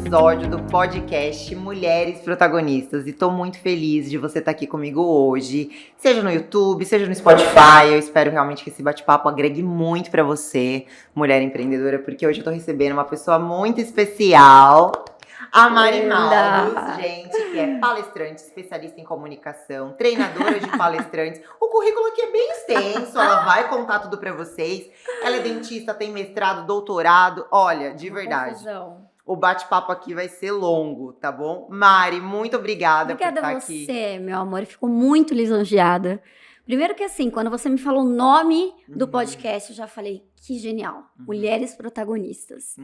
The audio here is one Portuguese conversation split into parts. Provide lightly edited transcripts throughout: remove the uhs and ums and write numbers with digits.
episódio do podcast Mulheres Protagonistas e tô muito feliz de você estar aqui comigo hoje, seja no YouTube, seja no Spotify. Eu espero realmente que esse bate-papo agregue muito pra você, mulher empreendedora, porque hoje eu tô recebendo uma pessoa muito especial, a Mari Maldos, gente, que é palestrante, especialista em comunicação, treinadora de palestrantes. O currículo aqui é bem extenso, ela vai contar tudo pra vocês. Ela é dentista, tem mestrado, doutorado. Olha, de verdade, confusão. o bate-papo aqui vai ser longo, tá bom? Mari, muito obrigada por Obrigada estar a aqui. você, meu amor. Eu fico muito lisonjeada. Primeiro que assim, quando você me falou o nome do podcast, eu já falei, que genial. Mulheres protagonistas.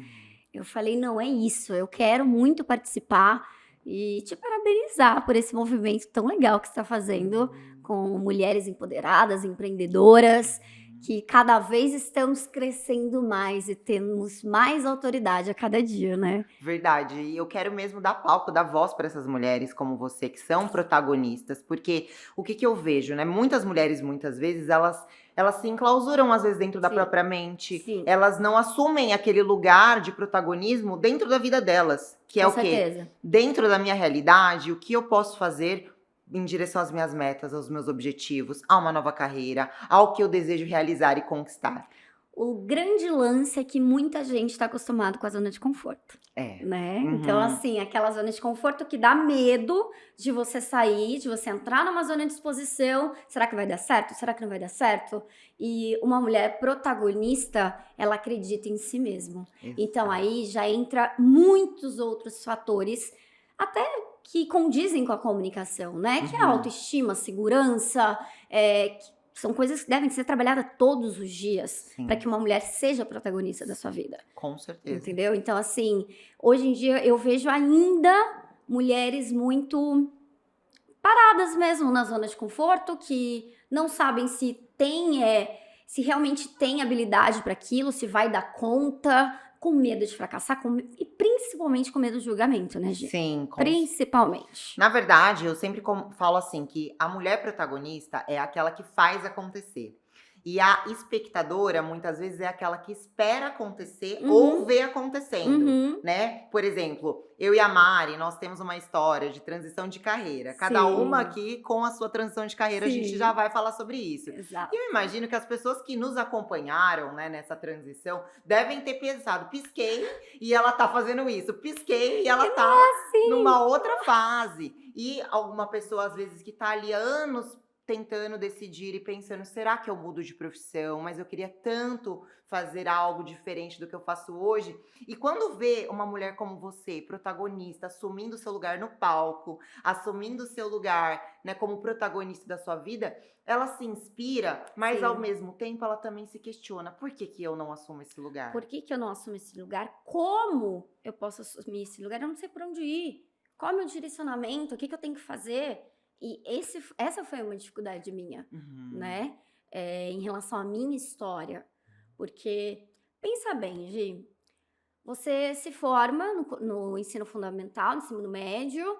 Eu falei, não, é isso. Eu quero muito participar e te parabenizar por esse movimento tão legal que você está fazendo com mulheres empoderadas, empreendedoras, que cada vez estamos crescendo mais e temos mais autoridade a cada dia, né? Verdade, e eu quero mesmo dar palco, dar voz para essas mulheres como você, que são protagonistas, porque o que eu vejo, né? Muitas mulheres, muitas vezes, elas se enclausuram, às vezes, dentro da Sim. própria mente. Sim. Elas não assumem aquele lugar de protagonismo dentro da vida delas, que é Com o quê? certeza. Dentro da minha realidade, o que eu posso fazer em direção às minhas metas, aos meus objetivos, a uma nova carreira, ao que eu desejo realizar e conquistar. O grande lance é que muita gente está acostumado com a zona de conforto, É. né? Então, assim, aquela zona de conforto que dá medo de você sair, de você entrar numa zona de exposição. Será que vai dar certo? Será que não vai dar certo? E uma mulher protagonista, ela acredita em si mesma. Então, aí já entra muitos outros fatores, até que condizem com a comunicação, né? Que é a autoestima, segurança, que são coisas que devem ser trabalhadas todos os dias para que uma mulher seja protagonista da sua vida. Com certeza. Entendeu? Então, assim, hoje em dia eu vejo ainda mulheres muito paradas mesmo na zona de conforto, que não sabem se se realmente tem habilidade para aquilo, se vai dar conta, com medo de fracassar e principalmente com medo do julgamento, né, Gi? Sim, Principalmente. Na verdade, eu sempre falo assim, que a mulher protagonista é aquela que faz acontecer. E a espectadora, muitas vezes, é aquela que espera acontecer ou vê acontecendo, né? Por exemplo, eu e a Mari, nós temos uma história de transição de carreira. Cada Sim. uma aqui com a sua transição de carreira, a gente Sim. já vai falar sobre isso. Exato. E eu imagino que as pessoas que nos acompanharam, né, nessa transição, devem ter pensado, pisquei e ela tá fazendo isso, pisquei e ela tá numa outra fase. E alguma pessoa, às vezes, que tá ali há anos tentando decidir e pensando, será que eu mudo de profissão? Mas eu queria tanto fazer algo diferente do que eu faço hoje. E quando vê uma mulher como você, protagonista, assumindo seu lugar no palco, assumindo seu lugar, né, como protagonista da sua vida, ela se inspira, mas Sim. ao mesmo tempo ela também se questiona, por que eu não assumo esse lugar? Por que eu não assumo esse lugar? Como eu posso assumir esse lugar? Eu não sei por onde ir. Qual é o meu direcionamento? O que eu tenho que fazer? E essa foi uma dificuldade minha, né? Em relação à minha história. Porque, pensa bem, Gi, você se forma no ensino fundamental, no ensino médio,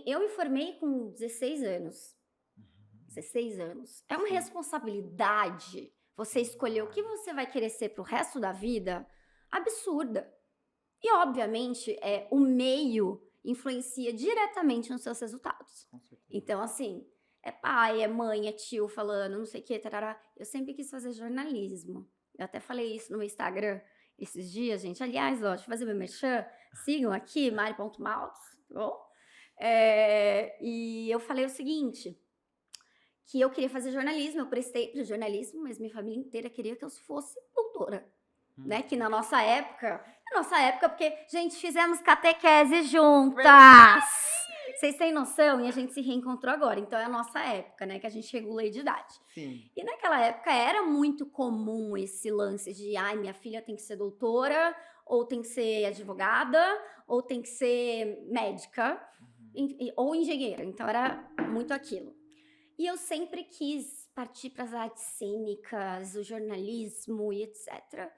eu me formei com 16 anos. 16 anos. É uma responsabilidade você escolher o que você vai querer ser pro resto da vida absurda. E, obviamente, o meio influencia diretamente nos seus resultados. Então, assim, é pai, é mãe, é tio falando, não sei o que, tarará. Eu sempre quis fazer jornalismo. Eu até falei isso no meu Instagram esses dias, gente. Aliás, ó, deixa eu fazer meu merchan. Sigam aqui, mari.maltos, tá bom? E eu falei o seguinte, que eu queria fazer jornalismo, eu prestei para jornalismo, mas minha família inteira queria que eu fosse doutora. Né? Que na nossa época, porque, gente, fizemos catequese juntas. Vocês têm noção? E a gente se reencontrou agora. Então é a nossa época, né? Que a gente regula a idade. Sim. E naquela época era muito comum esse lance de, minha filha tem que ser doutora, ou tem que ser advogada, ou tem que ser médica, ou engenheira. Então era muito aquilo. E eu sempre quis partir para as artes cênicas, o jornalismo e etc.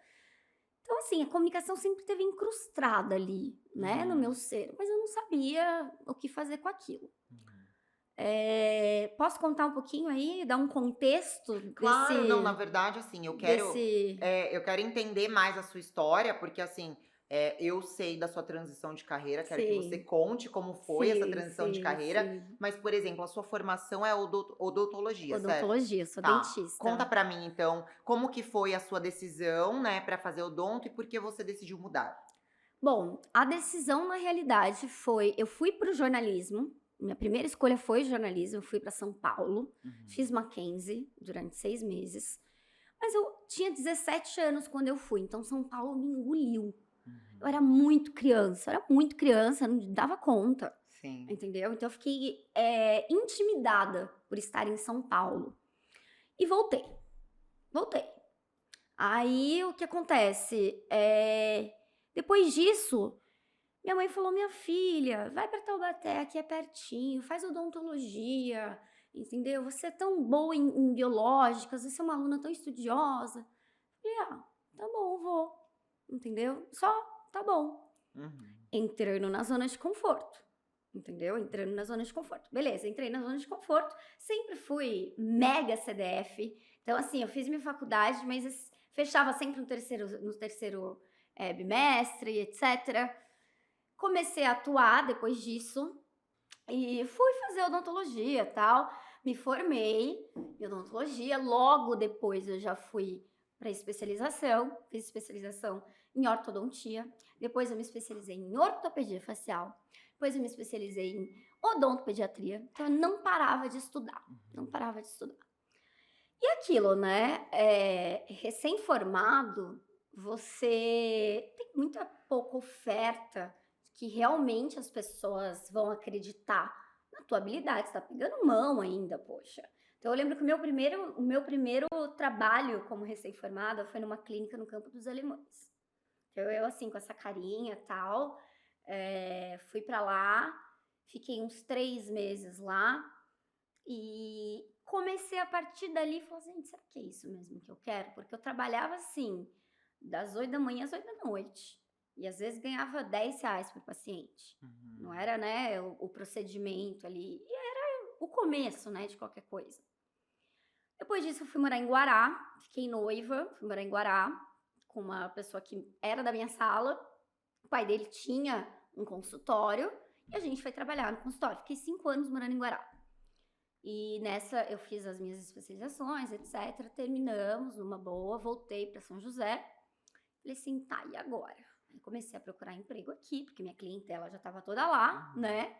Então, assim, a comunicação sempre esteve incrustada ali, né, no meu ser. Mas eu não sabia o que fazer com aquilo. Posso contar um pouquinho aí, dar um contexto? Claro, não, na verdade, assim, eu quero entender mais a sua história, porque, assim, Eu sei da sua transição de carreira, quero que você Sim, conte como foi essa sim, transição de sim, carreira, sim. mas, por exemplo, a sua formação é odontologia, certo? Odontologia, eu sou Tá. Conta dentista. pra mim, então, como que foi a sua decisão, né, pra fazer odonto e por que você decidiu mudar? Bom, a decisão na realidade foi, eu fui para o jornalismo, minha primeira escolha foi jornalismo, eu fui para São Paulo, fiz Uhum, Mackenzie durante 6 meses, mas eu tinha 17 anos quando eu fui, então São Paulo me engoliu. Eu uhum. era muito criança, não dava conta, Sim. entendeu? Então eu fiquei intimidada por estar em São Paulo. E voltei. Aí o que acontece? Depois disso, minha mãe falou: minha filha, vai para Taubaté, aqui é pertinho, faz odontologia, entendeu? Você é tão boa em biológicas, você é uma aluna tão estudiosa. Eu falei: ah, tá bom, vou, entendeu? Só, tá bom. Uhum. Entrando na zona de conforto, entendeu? Entrando na zona de conforto. Beleza, entrei na zona de conforto, sempre fui mega CDF. Então, assim, eu fiz minha faculdade, mas fechava sempre no terceiro bimestre, etc. Comecei a atuar depois disso e fui fazer odontologia, tal. Me formei em odontologia. Logo depois eu já fui para especialização. Fiz especialização em ortodontia. Depois eu me especializei em ortopedia facial. Depois eu me especializei em odontopediatria. Então eu não parava de estudar. Não Uhum. parava de estudar. E aquilo, né? Recém-formado, você tem muita pouca oferta que realmente as pessoas vão acreditar na tua habilidade. Você tá pegando mão ainda, poxa. Então eu lembro que o meu primeiro trabalho como recém-formada foi numa clínica no Campo dos Alemães. Então eu assim, com essa carinha e tal, fui pra lá, fiquei uns 3 meses lá, e comecei a partir dali, falei assim: gente, será que é isso mesmo que eu quero? Porque eu trabalhava assim, das 8 da manhã às 8 da noite. E às vezes ganhava R$ 10 por paciente. Não Uhum. era, né, o procedimento ali. E era o começo, né, de qualquer coisa. Depois disso, eu fui morar em Guará, fiquei noiva, fui morar em Guará com uma pessoa que era da minha sala. O pai dele tinha um consultório e a gente foi trabalhar no consultório. Fiquei 5 anos morando em Guará. E nessa eu fiz as minhas especializações, etc. Terminamos numa boa, voltei para São José. Falei assim, tá, e agora? Aí comecei a procurar emprego aqui, porque minha clientela já estava toda lá, Uhum. né?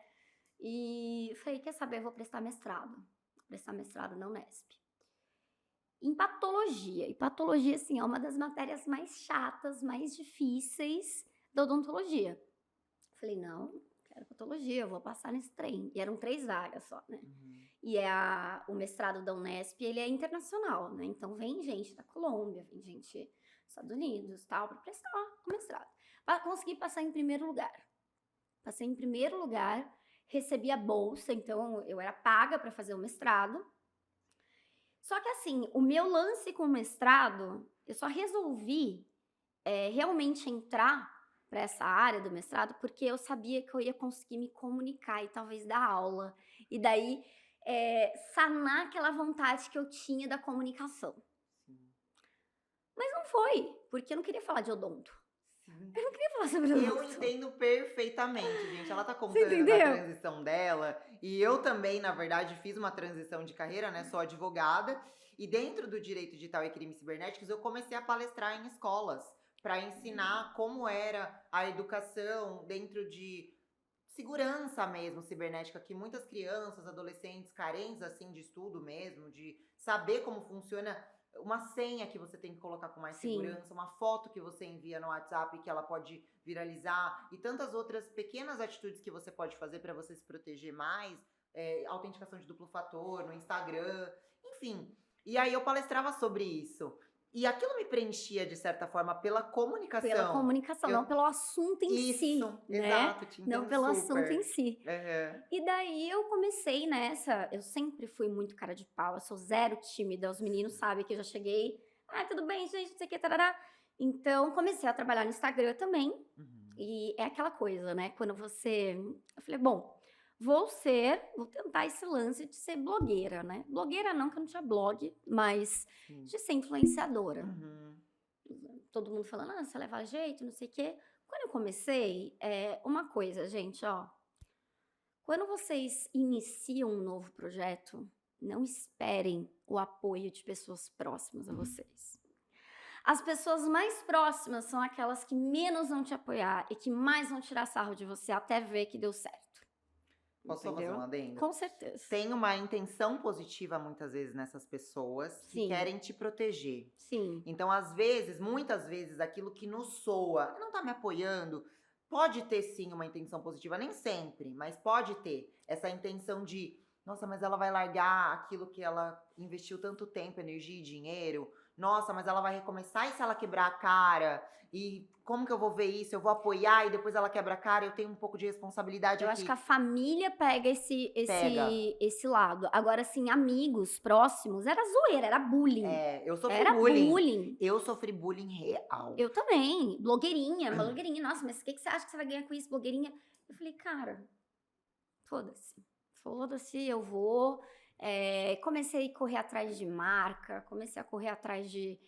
E falei, quer saber, eu vou prestar mestrado. Vou prestar mestrado na Unesp. Em patologia. E patologia, assim, é uma das matérias mais chatas, mais difíceis da odontologia. Falei, não, quero patologia, eu vou passar nesse trem. E eram 3 vagas só, né? Uhum. E o mestrado da Unesp, ele é internacional, né? Então vem gente da Colômbia, vem gente dos Estados Unidos, tal, para prestar o mestrado. Consegui passar em primeiro lugar. Passei em primeiro lugar, recebi a bolsa, então eu era paga para fazer o mestrado. Só que assim, o meu lance com o mestrado, eu só resolvi realmente entrar para essa área do mestrado porque eu sabia que eu ia conseguir me comunicar e talvez dar aula. E daí sanar aquela vontade que eu tinha da comunicação. Sim. Mas não foi, porque eu não queria falar de odonto. Sim. Eu não queria falar sobre Eu odonto. entendo perfeitamente, gente. Ela tá Você contando da entendeu? transição dela, e eu também, na verdade, fiz uma transição de carreira, né? Sou advogada, e dentro do direito digital e crimes cibernéticos, eu comecei a palestrar em escolas para ensinar como era a educação dentro de segurança mesmo cibernética, que muitas crianças, adolescentes carentes assim de estudo mesmo, de saber como funciona uma senha que você tem que colocar com mais Sim, segurança, uma foto que você envia no WhatsApp que ela pode viralizar e tantas outras pequenas atitudes que você pode fazer para você se proteger mais, autenticação de duplo fator no Instagram, enfim. E aí eu palestrava sobre isso. E aquilo me preenchia de certa forma pela pela comunicação. comunicação, Eu não pelo assunto em si, Isso, né? exato, te Não entendo pelo assunto em super. si. Aham. E daí eu comecei nessa, eu sempre fui muito cara de pau, eu sou zero tímida, os meninos sabem que eu já cheguei, tudo bem, gente, não sei o que, tarará. Então comecei a trabalhar no Instagram também, Uhum. e é aquela coisa, né, quando eu falei, bom, vou tentar esse lance de ser blogueira, né, blogueira não, que eu não tinha blog, mas Sim. de ser influenciadora. Uhum. Todo mundo falando, você leva jeito, não sei o quê. Quando eu comecei, uma coisa, gente, ó. Quando vocês iniciam um novo projeto, não esperem o apoio de pessoas próximas a vocês. As pessoas mais próximas são aquelas que menos vão te apoiar e que mais vão tirar sarro de você até ver que deu certo. Posso só fazer um adendo? Com certeza. Tem uma intenção positiva muitas vezes nessas pessoas que Sim. querem te proteger. Sim. Então, às vezes, muitas vezes, aquilo que nos soa, não tá me apoiando, pode ter sim uma intenção positiva, nem sempre, mas pode ter essa intenção de, nossa, mas ela vai largar aquilo que ela investiu tanto tempo, energia e dinheiro. Nossa, mas ela vai recomeçar e se ela quebrar a cara? E como que eu vou ver isso? Eu vou apoiar e depois ela quebra a cara, eu tenho um pouco de responsabilidade Eu aqui. acho que a família pega Pega. esse lado. Agora, assim, amigos próximos, era zoeira, era bullying. Eu sofri Era bullying. bullying. Eu sofri bullying real. Eu também. Blogueirinha. Nossa, mas o que você acha que você vai ganhar com isso, blogueirinha? Eu falei, cara, foda-se. Foda-se, eu vou. Comecei a correr atrás de marca, comecei a correr atrás de.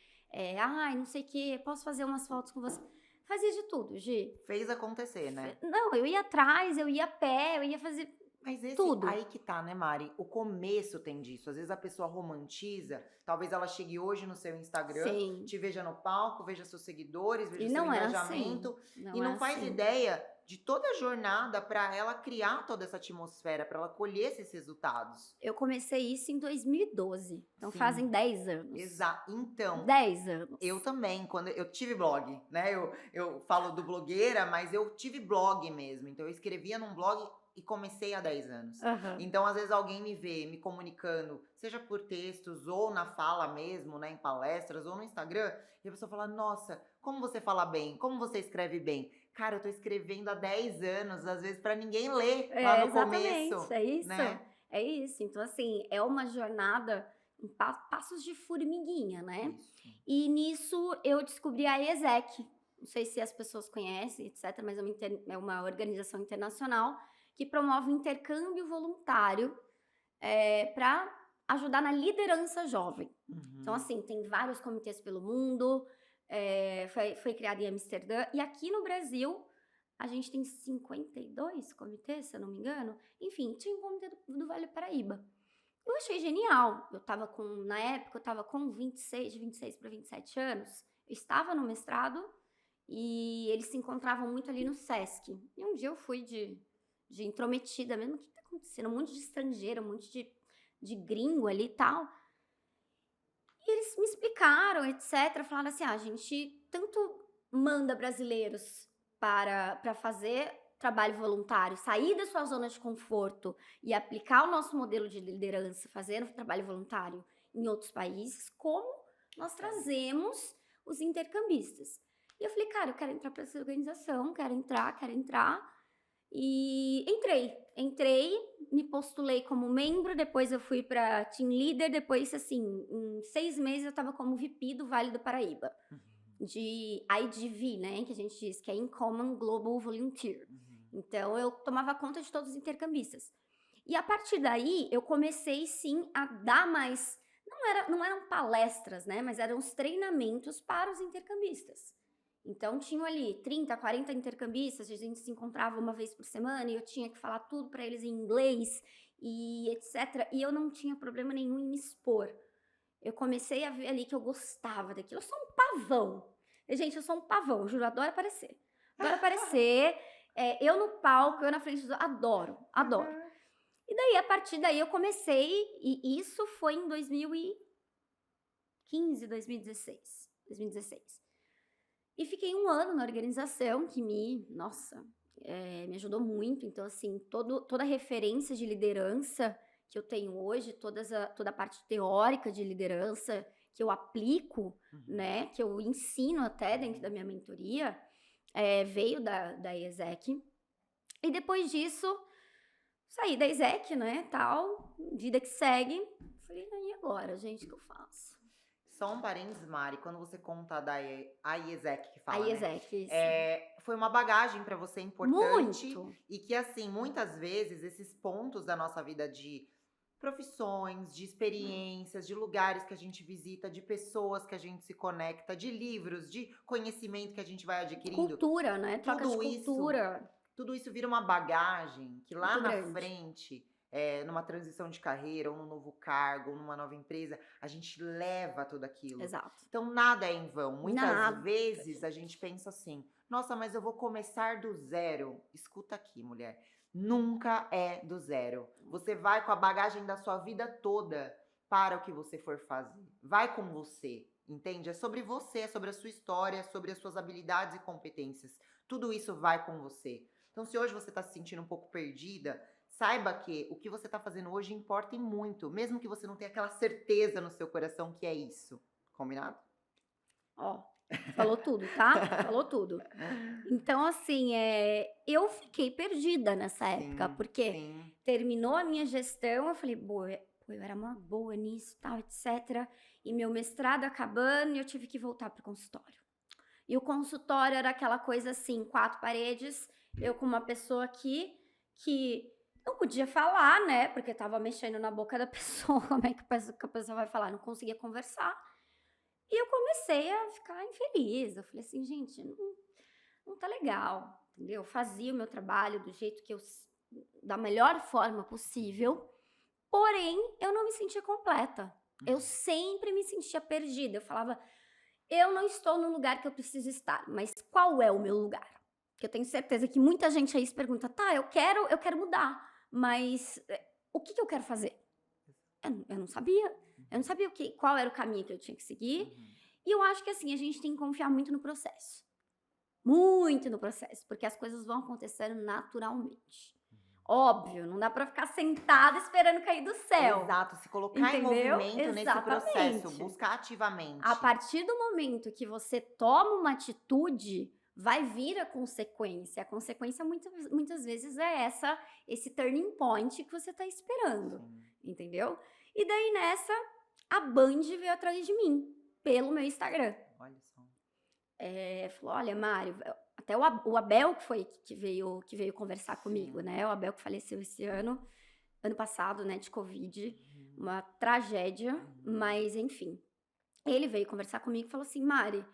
Não sei o que, posso fazer umas fotos com você. Fazia de tudo, Gi. Fez acontecer, né? Não, eu ia atrás, eu ia a pé, eu ia fazer. Mas esse tudo. aí que tá, né, Mari? O começo tem disso. Às vezes a pessoa romantiza. Talvez ela chegue hoje no seu Instagram, Sim. te veja no palco, veja seus seguidores, veja E seu não é engajamento. assim. E não faz ideia de toda a jornada pra ela criar toda essa atmosfera, pra ela colher esses resultados. Eu comecei isso em 2012. Então Sim. fazem 10 anos. Exato. Então, 10 anos. eu também, quando eu tive blog, né? Eu falo do blogueira, mas eu tive blog mesmo. Então eu escrevia num blog e comecei há 10 anos. Uhum. Então, às vezes, alguém me vê me comunicando, seja por textos ou na fala mesmo, né? Em palestras ou no Instagram, e a pessoa fala, nossa, como você fala bem, como você escreve bem. Cara, eu tô escrevendo há 10 anos, às vezes, pra ninguém ler lá no exatamente, começo. É isso, né? É isso. Então, assim, é uma jornada em passos de formiguinha, né? Isso. E nisso eu descobri a IESEC. Não sei se as pessoas conhecem, etc., mas é uma organização internacional que promove intercâmbio voluntário para ajudar na liderança jovem. Uhum. Então, assim, tem vários comitês pelo mundo, foi criado em Amsterdã, e aqui no Brasil a gente tem 52 comitês, se eu não me engano. Enfim, tinha um comitê do Vale do Paraíba. Eu achei genial. Na época, eu tava com 26 para 27 anos. Eu estava no mestrado e eles se encontravam muito ali no Sesc. E um dia eu fui de intrometida mesmo. O que tá acontecendo? Um monte de estrangeiro, um monte de gringo ali e tal. E eles me explicaram, etc. Falaram assim, a gente tanto manda brasileiros para fazer trabalho voluntário, sair da sua zona de conforto e aplicar o nosso modelo de liderança, fazendo trabalho voluntário em outros países, como nós trazemos os intercambistas. E eu falei, cara, eu quero entrar para essa organização, quero entrar. E entrei, me postulei como membro, depois eu fui para team leader, depois, assim, em 6 meses eu estava como VP do Vale do Paraíba, de IGV, né, que a gente diz que é Uncommon Global Volunteer. Então, eu tomava conta de todos os intercambistas. E a partir daí, eu comecei, sim, a dar mais... Não eram palestras, né? Mas eram os treinamentos para os intercambistas. Então, tinham ali 30, 40 intercambistas, a gente se encontrava uma vez por semana e eu tinha que falar tudo para eles em inglês e etc. E eu não tinha problema nenhum em me expor. Eu comecei a ver ali que eu gostava daquilo. Eu sou um pavão. Gente, eu sou um pavão, juro, adoro aparecer. Eu no palco, eu na frente dos... Adoro. E daí, a partir daí, eu comecei, e isso foi em 2016. E fiquei 1 ano na organização, que me ajudou muito. Então, assim, toda a referência de liderança que eu tenho hoje, toda a parte teórica de liderança que eu aplico, né, que eu ensino até dentro da minha mentoria, veio da IESEC. E depois disso, saí da IESEC, né, tal, vida que segue. Falei, e agora, gente, o que eu faço? Só um parênteses, Mari, quando você conta da IESEC que fala, a IESEC, né? Foi uma bagagem para você importante. Muito. E que, assim, muitas vezes, esses pontos da nossa vida de profissões, de experiências, de lugares que a gente visita, de pessoas que a gente se conecta, de livros, de conhecimento que a gente vai adquirindo. Cultura, né? Troca de Tudo isso, cultura tudo isso vira uma bagagem que lá muito na grande. frente, numa transição de carreira, ou num novo cargo, ou numa nova empresa, a gente leva tudo aquilo. Exato. Então nada é em vão. Muitas Nada. vezes a gente pensa assim: nossa, mas eu vou começar do zero. Escuta aqui, mulher. Nunca é do zero. Você vai com a bagagem da sua vida toda para o que você for fazer. Vai com você, entende? É sobre você, é sobre a sua história, é sobre as suas habilidades e competências. Tudo isso vai com você. Então, se hoje você está se sentindo um pouco perdida, saiba que o que você está fazendo hoje importa e muito, mesmo que você não tenha aquela certeza no seu coração que é isso. Combinado? Ó, falou tudo, tá? Falou tudo. Então, assim, eu fiquei perdida nessa época, Sim, porque sim. terminou a minha gestão, eu falei, pô, eu era uma boa nisso, tal, etc. E meu mestrado acabando, e eu tive que voltar pro consultório. E o consultório era aquela coisa assim, 4 paredes, eu com uma pessoa aqui que não podia falar, né? Porque tava mexendo na boca da pessoa, como é que a pessoa vai falar? Não conseguia conversar. E eu comecei a ficar infeliz. Eu falei assim, gente, não tá legal, entendeu? Eu fazia o meu trabalho do jeito que da melhor forma possível, porém eu não me sentia completa. Eu sempre me sentia perdida. Eu falava, eu não estou no lugar que eu preciso estar, mas qual é o meu lugar? Que eu tenho certeza que muita gente aí se pergunta, tá, eu quero mudar, mas o que eu quero fazer? Eu não sabia. Eu não sabia qual era o caminho que eu tinha que seguir. E eu acho que assim, a gente tem que confiar muito no processo. Muito no processo, porque as coisas vão acontecendo naturalmente. Óbvio, não dá pra ficar sentada esperando cair do céu. Exato, se colocar em Entendeu? movimento nesse processo, buscar ativamente. A partir do momento que você toma uma atitude, vai vir a consequência. A consequência muitas vezes é esse turning point que você tá esperando. Sim. Entendeu? E daí nessa, a Band veio atrás de mim, pelo meu Instagram. Olha só. Falou, olha, Mário, até o Abel que veio conversar comigo, Sim. né? O Abel que faleceu esse ano passado, né, de Covid, uma tragédia, mas enfim. Ele veio conversar comigo e falou assim, Mari,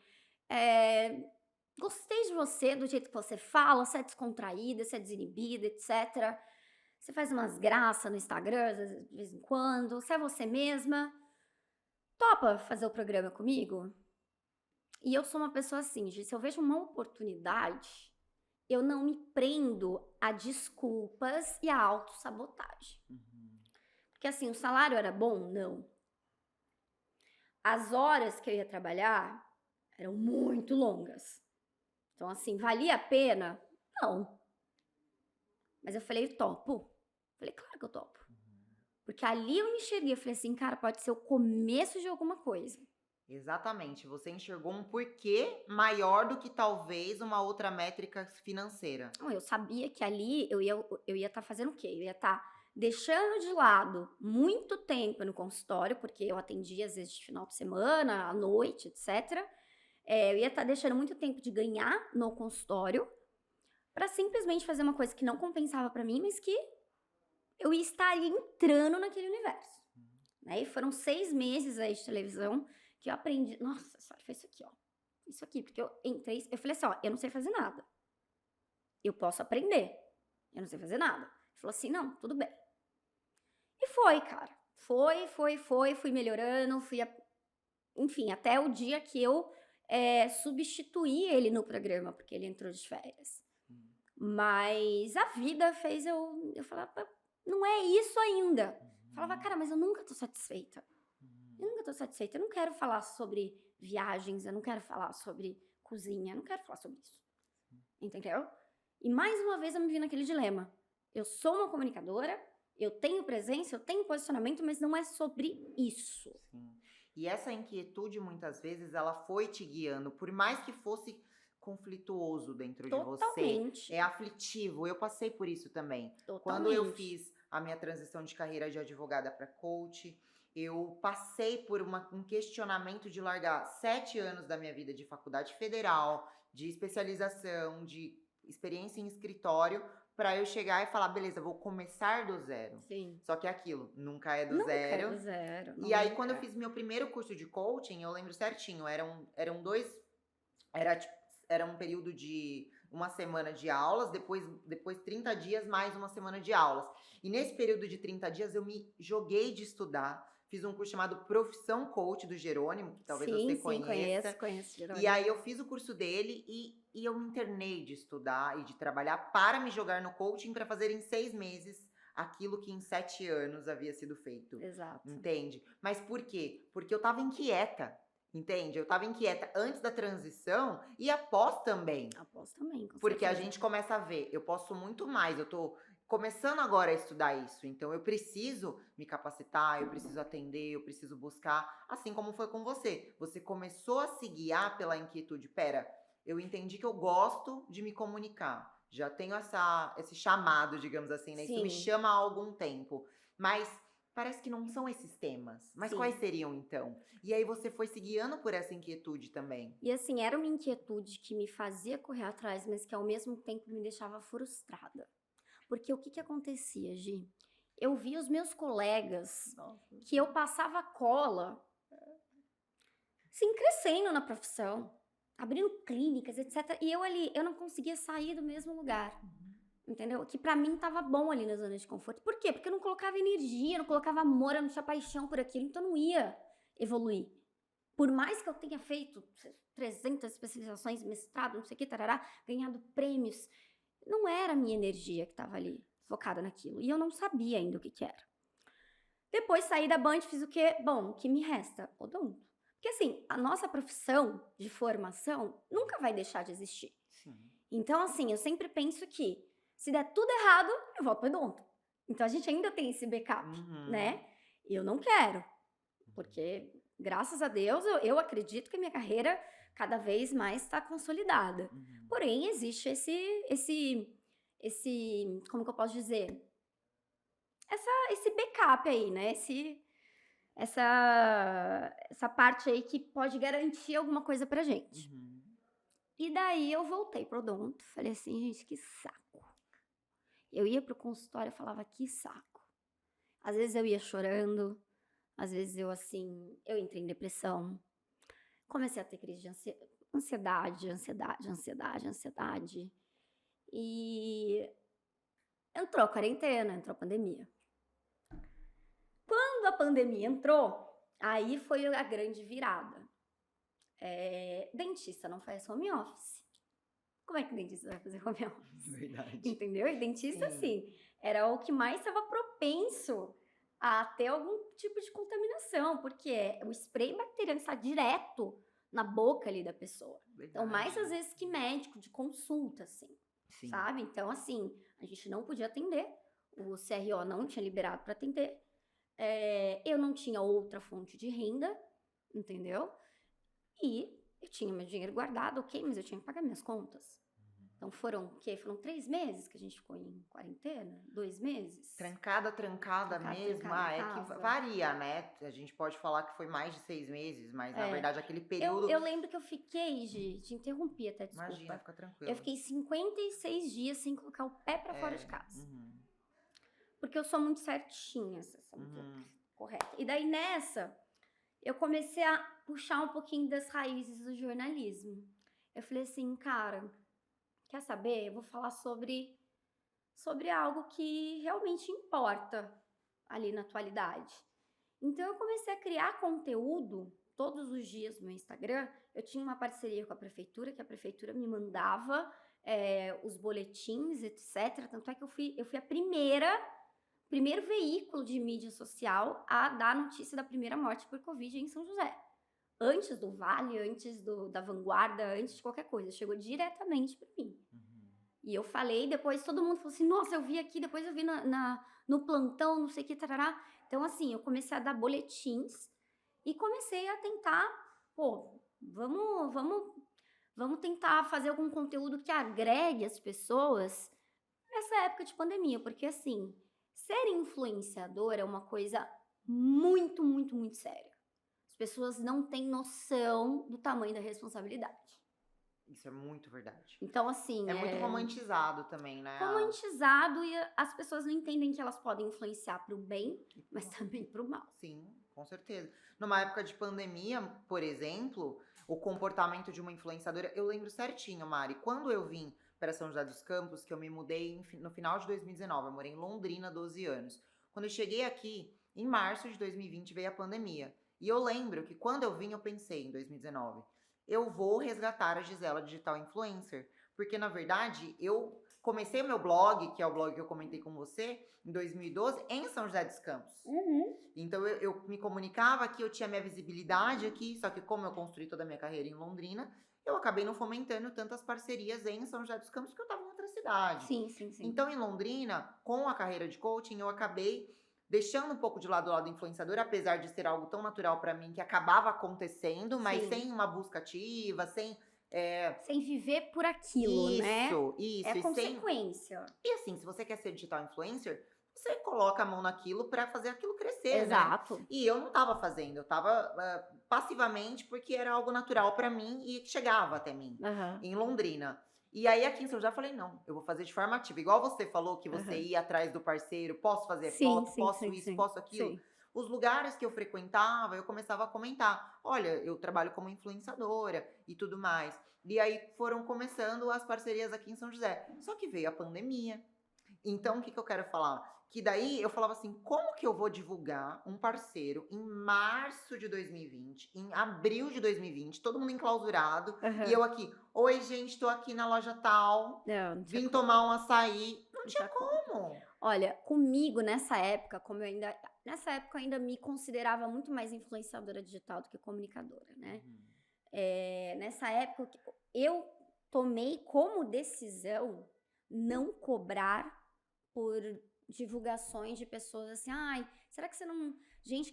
gostei de você, do jeito que você fala, você é descontraída, você é desinibida, etc. Você faz umas graças no Instagram, às vezes, de vez em quando, você é você mesma. Topa fazer o programa comigo? E eu sou uma pessoa assim, se eu vejo uma oportunidade, eu não me prendo a desculpas e a autossabotagem. Porque assim, o salário era bom? Não. As horas que eu ia trabalhar eram muito longas. Então assim, valia a pena? Não. Mas eu falei, topo. Falei, claro que eu topo. Porque ali eu enxerguei, eu falei assim, cara, pode ser o começo de alguma coisa. Exatamente, você enxergou um porquê maior do que talvez uma outra métrica financeira. Não, eu sabia que ali eu ia estar fazendo o quê? Eu ia estar deixando de lado muito tempo no consultório, porque eu atendia às vezes de final de semana, à noite, etc. Eu ia estar deixando muito tempo de ganhar no consultório para simplesmente fazer uma coisa que não compensava para mim, mas que eu ia estar ali entrando naquele universo. Né? E foram 6 meses aí de televisão que eu aprendi. Nossa, só foi isso aqui, ó. Isso aqui, porque eu entrei, eu falei assim, ó, eu não sei fazer nada. Eu posso aprender. Eu não sei fazer nada. Ele falou assim, não, tudo bem. E foi, cara. Fui melhorando, enfim, até o dia que eu substituí ele no programa, porque ele entrou de férias. Mas a vida fez eu falar, não é isso ainda. Falava, cara, mas eu nunca tô satisfeita. Eu nunca tô satisfeita. Eu não quero falar sobre viagens, eu não quero falar sobre cozinha, eu não quero falar sobre isso. Entendeu? E mais uma vez eu me vi naquele dilema. Eu sou uma comunicadora, eu tenho presença, eu tenho posicionamento, mas não é sobre isso. Sim. E essa inquietude, muitas vezes, ela foi te guiando, por mais que fosse conflituoso dentro de você. É aflitivo. Eu passei por isso também. Totalmente. Quando eu fiz a minha transição de carreira de advogada para coach, eu passei por um questionamento de largar 7 anos da minha vida de faculdade federal, de especialização, de experiência em escritório, pra eu chegar e falar, beleza, vou começar do zero. Sim. Só que é aquilo, nunca é do Nunca é zero. do zero. E aí, nunca. quando eu fiz meu primeiro curso de coaching, eu lembro certinho, eram dois, era um período de uma semana de aulas, depois 30 dias mais uma semana de aulas. E nesse período de 30 dias eu me joguei de estudar, fiz um curso chamado Profissão Coach do Jerônimo, que talvez você conheça. Conheço Jerônimo. E aí eu fiz o curso dele e eu me internei de estudar e de trabalhar para me jogar no coaching para fazer em 6 meses aquilo que em 7 anos havia sido feito. Exato. Entende? Mas por quê? Porque eu tava inquieta. Entende? Eu tava inquieta antes da transição e após também. Após também, com Porque a certeza. gente começa a ver, eu posso muito mais, eu tô começando agora a estudar isso, então eu preciso me capacitar, eu preciso atender, eu preciso buscar, assim como foi com você. Você começou a se guiar pela inquietude. Pera, eu entendi que eu gosto de me comunicar, já tenho esse chamado, digamos assim, né? Isso me Sim. chama há algum tempo, mas parece que não são esses temas. Mas Sim. quais seriam então? E aí você foi se guiando por essa inquietude também. E assim, era uma inquietude que me fazia correr atrás, mas que ao mesmo tempo me deixava frustrada. Porque o que acontecia, Gi? Eu via os meus colegas que eu passava cola, assim, crescendo na profissão, abrindo clínicas, etc. E eu ali, eu não conseguia sair do mesmo lugar. Entendeu? Que pra mim tava bom ali na zona de conforto. Por quê? Porque eu não colocava energia, não colocava amor, eu não tinha paixão por aquilo, então não ia evoluir. Por mais que eu tenha feito 300 especializações, mestrado, não sei o que, tarará, ganhado prêmios, não era a minha energia que tava ali, focada naquilo. E eu não sabia ainda o que era. Depois saí da Band, fiz o quê? Bom, o que me resta? Odonto. Porque assim, a nossa profissão de formação nunca vai deixar de existir. Sim. Então assim, eu sempre penso que se der tudo errado, eu volto para odonto. Então a gente ainda tem esse backup, né? E eu não quero, porque graças a Deus eu acredito que a minha carreira cada vez mais está consolidada. Porém, existe esse, como que eu posso dizer? Esse backup aí, né? Essa parte aí que pode garantir alguma coisa pra gente. E daí eu voltei pro odonto, falei assim, gente, que saco. Eu ia pro consultório e falava, que saco. Às vezes eu ia chorando, às vezes eu entrei em depressão. Comecei a ter crise de ansiedade. E entrou a quarentena, entrou a pandemia. Quando a pandemia entrou, aí foi a grande virada. Dentista não faz home office. Como é que o dentista vai fazer home office? Verdade. Entendeu? E dentista, sim, era o que mais estava propenso a ter algum tipo de contaminação, porque o spray bacteriano está direto na boca ali da pessoa. Verdade. Então, mais às vezes que médico, de consulta, assim, Sim. sabe? Então, assim, a gente não podia atender, o CRO não tinha liberado para atender, eu não tinha outra fonte de renda, entendeu? E eu tinha meu dinheiro guardado, ok, mas eu tinha que pagar minhas contas. Então foram o quê? Foram 3 meses que a gente ficou em quarentena? 2 meses? Trancada mesmo? Trancada em É que casa. varia, né? A gente pode falar que foi mais de 6 meses, mas na verdade aquele período... Eu lembro que eu fiquei, Gi, te interrompi até, desculpa. Imagina, fica tranquilo. Eu fiquei 56 dias sem colocar o pé pra fora de casa. Porque eu sou muito certinha, sou muito correta. E daí nessa, eu comecei a puxar um pouquinho das raízes do jornalismo. Eu falei assim, cara, quer saber? Eu vou falar sobre algo que realmente importa ali na atualidade. Então eu comecei a criar conteúdo todos os dias no meu Instagram. Eu tinha uma parceria com a prefeitura, que a prefeitura me mandava os boletins, etc. Tanto é que eu fui a primeiro veículo de mídia social a dar notícia da primeira morte por Covid em São José. Antes do Vale, antes da Vanguarda, antes de qualquer coisa. Chegou diretamente para mim. E eu falei, depois todo mundo falou assim, nossa, eu vi aqui, depois eu vi no plantão, não sei o que, tarará. Então, assim, eu comecei a dar boletins e comecei a tentar, vamos tentar fazer algum conteúdo que agregue as pessoas nessa época de pandemia. Porque, assim, ser influenciador é uma coisa muito, muito, muito séria. As pessoas não têm noção do tamanho da responsabilidade. Isso é muito verdade. Então, assim. É muito romantizado também, né? Romantizado e as pessoas não entendem que elas podem influenciar pro bem, mas também pro mal. Sim, com certeza. Numa época de pandemia, por exemplo, o comportamento de uma influenciadora, eu lembro certinho, Mari, quando eu vim para São José dos Campos, que eu me mudei no final de 2019, eu morei em Londrina 12 anos. Quando eu cheguei aqui, em março de 2020, veio a pandemia. E eu lembro que quando eu vim, eu pensei em 2019, eu vou resgatar a Gisela Digital Influencer. Porque, na verdade, eu comecei o meu blog, que é o blog que eu comentei com você, em 2012, em São José dos Campos. Então, eu me comunicava aqui, eu tinha minha visibilidade aqui, só que como eu construí toda a minha carreira em Londrina, eu acabei não fomentando tantas parcerias em São José dos Campos, porque eu estava em outra cidade. Sim. Então, em Londrina, com a carreira de coaching, eu acabei deixando um pouco de lado o lado influenciador, apesar de ser algo tão natural para mim, que acabava acontecendo, mas sem uma busca ativa, sem viver por aquilo, né? Isso. É consequência. E assim, se você quer ser digital influencer, você coloca a mão naquilo para fazer aquilo crescer, Exato. né? E eu não tava fazendo, eu tava passivamente porque era algo natural para mim e chegava até mim, em Londrina. E aí aqui em São José eu falei, não, eu vou fazer de forma ativa. Igual você falou que você ia atrás do parceiro, posso fazer foto, posso isso, posso aquilo. Sim. Os lugares que eu frequentava, eu começava a comentar. Olha, eu trabalho como influenciadora e tudo mais. E aí foram começando as parcerias aqui em São José. Só que veio a pandemia. Então, o que eu quero falar? Que daí eu falava assim, como que eu vou divulgar um parceiro em março de 2020, em abril de 2020, todo mundo enclausurado, e eu aqui, oi gente, tô aqui na loja tal, não vim tomar um açaí. Não tinha como. Olha, comigo nessa época, nessa época eu ainda me considerava muito mais influenciadora digital do que comunicadora, né? Nessa época eu tomei como decisão não cobrar por divulgações de pessoas assim, ai, será que você não... Gente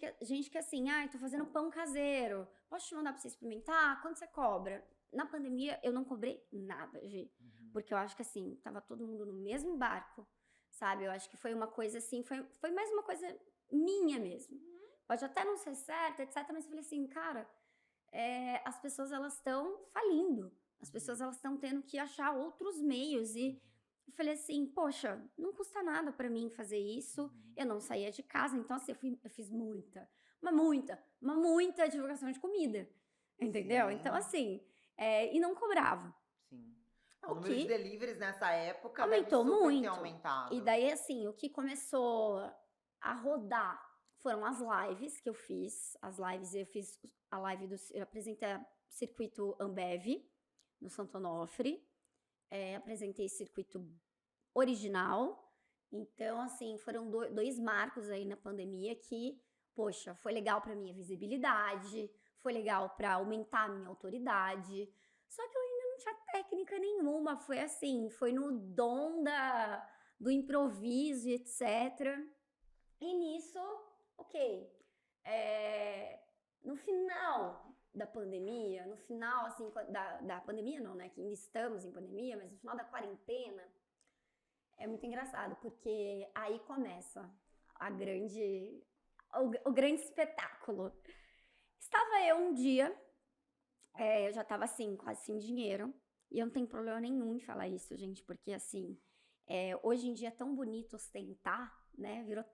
que assim, ai, tô fazendo pão caseiro, posso te mandar pra você experimentar? Quanto você cobra? Na pandemia, eu não cobrei nada, Gi, porque eu acho que assim, tava todo mundo no mesmo barco, sabe? Eu acho que foi uma coisa assim, foi mais uma coisa minha mesmo. Pode até não ser certa, etc, mas eu falei assim, cara, as pessoas, elas estão falindo, as pessoas, elas estão tendo que achar outros meios e eu falei assim, poxa, não custa nada pra mim fazer isso. Eu não saía de casa, então assim, eu fiz muita divulgação de comida, entendeu? Sim. Então assim, e não cobrava. Sim. O número de deliveries nessa época aumentou deve super muito. ter aumentado. E daí assim, o que começou a rodar foram as lives que eu fiz. As lives, eu fiz a live eu apresentei o circuito Ambev no Santo Onofre. Apresentei circuito original. Então, assim, foram dois marcos aí na pandemia que, poxa, foi legal pra minha visibilidade, foi legal pra aumentar a minha autoridade. Só que eu ainda não tinha técnica nenhuma, foi assim, foi no dom do improviso e etc. E nisso, ok, no final da pandemia, no final, assim, da pandemia não, né, que ainda estamos em pandemia, mas no final da quarentena, é muito engraçado, porque aí começa o grande espetáculo. Estava eu um dia, eu já estava assim, quase sem dinheiro, e eu não tenho problema nenhum em falar isso, gente, porque assim, hoje em dia é tão bonito ostentar, né, virou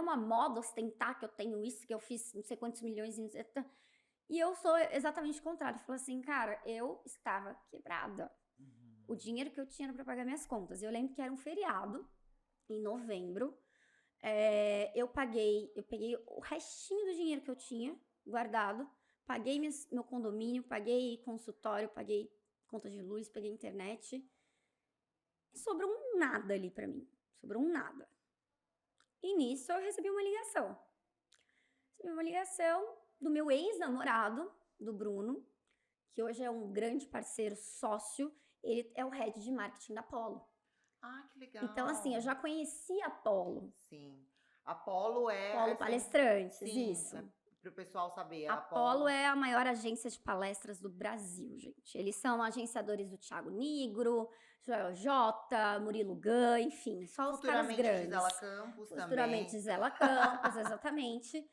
uma moda ostentar que eu tenho isso, que eu fiz não sei quantos milhões, e eu sou exatamente o contrário. Eu falo assim, cara, eu estava quebrada. O dinheiro que eu tinha era pra pagar minhas contas. Eu lembro que era um feriado, em novembro. Eu peguei o restinho do dinheiro que eu tinha guardado, paguei meu condomínio, paguei consultório, paguei conta de luz, paguei internet. E sobrou um nada ali pra mim. Sobrou um nada. E nisso eu recebi uma ligação. Do meu ex-namorado, do Bruno, que hoje é um grande parceiro, sócio. Ele é o head de marketing da Polo. Ah, que legal. Então, assim, eu já conhecia a Polo. Sim. A Polo Polo Palestrantes, sim, isso. Para o pessoal saber. A Polo é a maior agência de palestras do Brasil, gente. Eles são agenciadores do Thiago Nigro, Joel J, Murilo Gun, enfim, só os caras grandes. Gisela Campos também. Futuramente Gisela Campos, exatamente.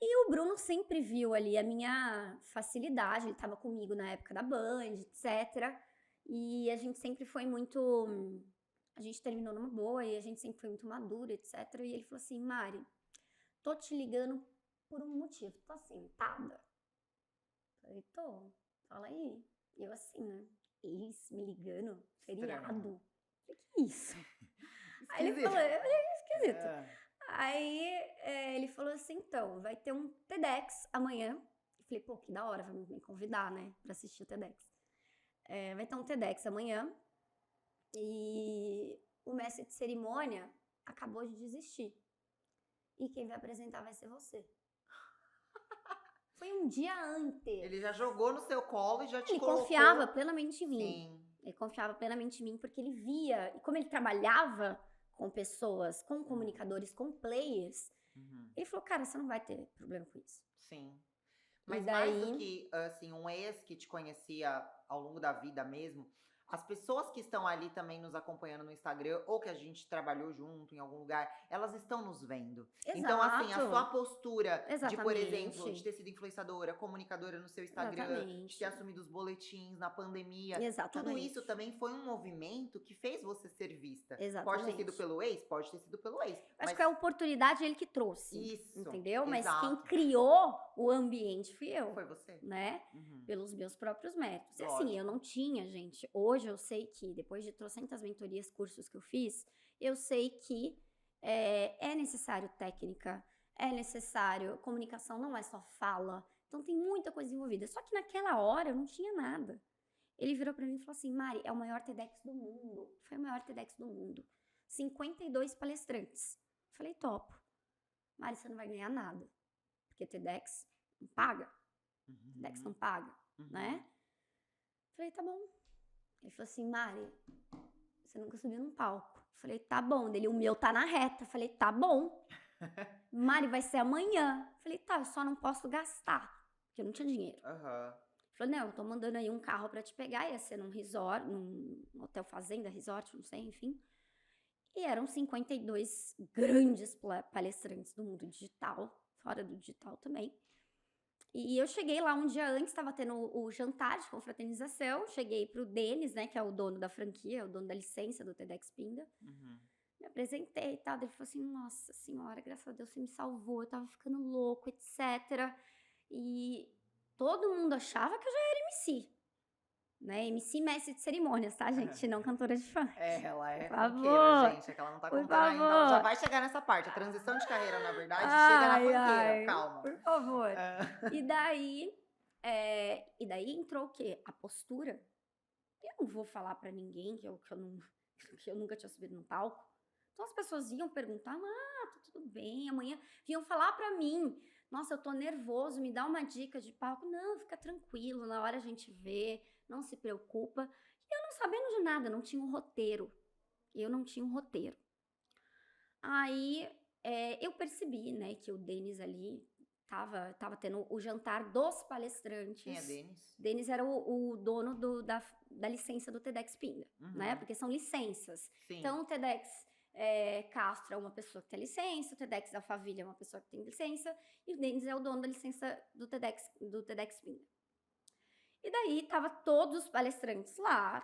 E o Bruno sempre viu ali a minha facilidade, ele estava comigo na época da Band, etc. E a gente sempre foi muito... A gente terminou numa boa e a gente sempre foi muito madura, etc. E ele falou assim, Mari, tô te ligando por um motivo. Tô sentada? Falei, tô. Fala aí. E eu assim, né? Ex me ligando, feriado. Falei, que isso? Aí ele falou, eu falei, esquisito. Aí ele falou assim, então, vai ter um TEDx amanhã. Eu falei, pô, que da hora, vai me convidar, né, pra assistir o TEDx. Vai ter um TEDx amanhã e o mestre de cerimônia acabou de desistir. E quem vai apresentar vai ser você. Foi um dia antes. Ele já jogou no seu colo e já te colocou... Ele confiava plenamente em mim. Sim. Ele confiava plenamente em mim porque ele via, e como ele trabalhava com pessoas, com comunicadores, com players, ele falou, cara, você não vai ter problema com isso. Sim. Mas mais do que, assim, um ex que te conhecia ao longo da vida mesmo, as pessoas que estão ali também nos acompanhando no Instagram, ou que a gente trabalhou junto em algum lugar, elas estão nos vendo. Exato. Então, assim, a sua postura de, por Exatamente. exemplo, de ter sido influenciadora, comunicadora no seu Instagram, Exatamente. de ter assumido os boletins na pandemia. Exatamente. Tudo isso também foi um movimento que fez você ser vista. Exatamente. Pode ter sido pelo ex? Pode ter sido pelo ex. Acho que a oportunidade ele que trouxe. Isso. Entendeu? Mas Exato. quem criou o ambiente fui eu. Foi você. Né? Pelos meus próprios métodos. E Lógico. assim, eu não tinha, gente. Hoje eu sei que, depois de trocentas mentorias, cursos que eu fiz, eu sei que é necessário técnica, é necessário... Comunicação não é só fala. Então tem muita coisa envolvida. Só que naquela hora eu não tinha nada. Ele virou pra mim e falou assim, Mari, é o maior TEDx do mundo. Foi o maior TEDx do mundo. 52 palestrantes. Falei, topo. Mari, você não vai ganhar nada. Porque TEDx não paga. TEDx não paga, né? Falei, tá bom. Ele falou assim, Mari, você nunca subiu num palco. Falei, tá bom. Dele, o meu tá na reta. Falei, tá bom. Mari, vai ser amanhã. Falei, tá, eu só não posso gastar. Porque eu não tinha dinheiro. Falou, não, eu tô mandando aí um carro pra te pegar. Ia ser num resort, num hotel fazenda, resort, não sei, enfim. E eram 52 grandes palestrantes do mundo digital, fora do digital também. E eu cheguei lá um dia antes, estava tendo o jantar de confraternização. Cheguei pro Denis, né, que é o dono da franquia, o dono da licença do TEDx Pinda. Me apresentei e tal. Ele falou assim, nossa senhora, graças a Deus você me salvou. Eu tava ficando louco, etc. E todo mundo achava que eu já era MC. Né? MC mestre de cerimônias, tá, gente? Não cantora de funk. Ela é por favor, funkeira, gente. É que ela não tá por contando ainda. favor. Ela já vai chegar nessa parte. A transição de carreira, na verdade, chega na funkeira. Calma. Por favor. E daí entrou o quê? A postura. Eu não vou falar pra ninguém que eu nunca tinha subido no palco. Então as pessoas iam perguntar, tá tudo bem, amanhã vinham falar pra mim, nossa, eu tô nervoso, me dá uma dica de palco. Não, fica tranquilo, na hora a gente vê, não se preocupa. E eu não sabendo de nada, não tinha um roteiro. Aí eu percebi, né, que o Denis ali tava tendo o jantar dos palestrantes. Quem é Denis? Denis era o dono da licença do TEDx Pinda, né? Porque são licenças. Sim. Então, o TEDx Castro é uma pessoa que tem licença, o TEDx Alphaville é uma pessoa que tem licença, e o Denis é o dono da licença do TEDx Pinda. E daí, tava todos os palestrantes lá,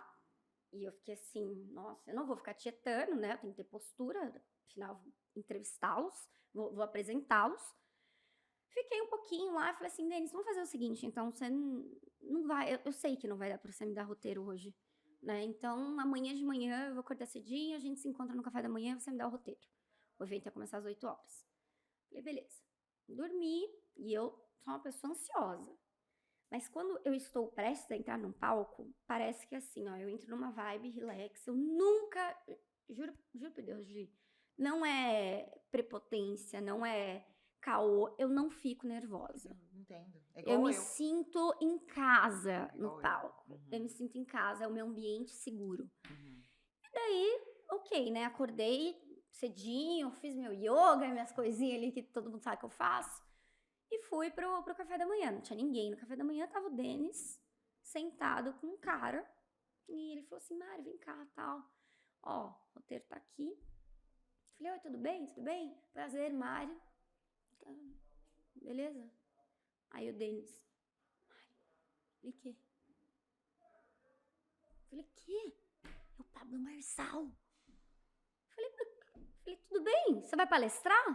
e eu fiquei assim, nossa, eu não vou ficar tietando, né? Eu tenho que ter postura, afinal, vou entrevistá-los, vou apresentá-los. Fiquei um pouquinho lá e falei assim, Denis, vamos fazer o seguinte, então você não vai, eu sei que não vai dar pra você me dar roteiro hoje, né? Então, amanhã de manhã eu vou acordar cedinho, a gente se encontra no café da manhã e você me dá o roteiro. O evento ia começar às 8 horas. Falei, beleza. Dormi e eu sou uma pessoa ansiosa. Mas quando eu estou prestes a entrar num palco, parece que assim, ó, eu entro numa vibe relax, eu nunca, juro por Deus, Gi, não é prepotência, não é caô, eu não fico nervosa. Entendo. Eu me sinto em casa no palco. Eu me sinto em casa, é o meu ambiente seguro. E daí, ok, né? Acordei cedinho, fiz meu yoga, minhas coisinhas ali que todo mundo sabe que eu faço. E fui pro café da manhã. Não tinha ninguém no café da manhã, tava o Denis sentado com um cara. E ele falou assim, Mari, vem cá, tal. Ó, o roteiro tá aqui. Falei, oi, tudo bem? Tudo bem? Prazer, Mari. beleza? Aí o Denis, falei, quê? Falei, quê? É o Pablo Marçal. Falei, tudo bem, você vai palestrar?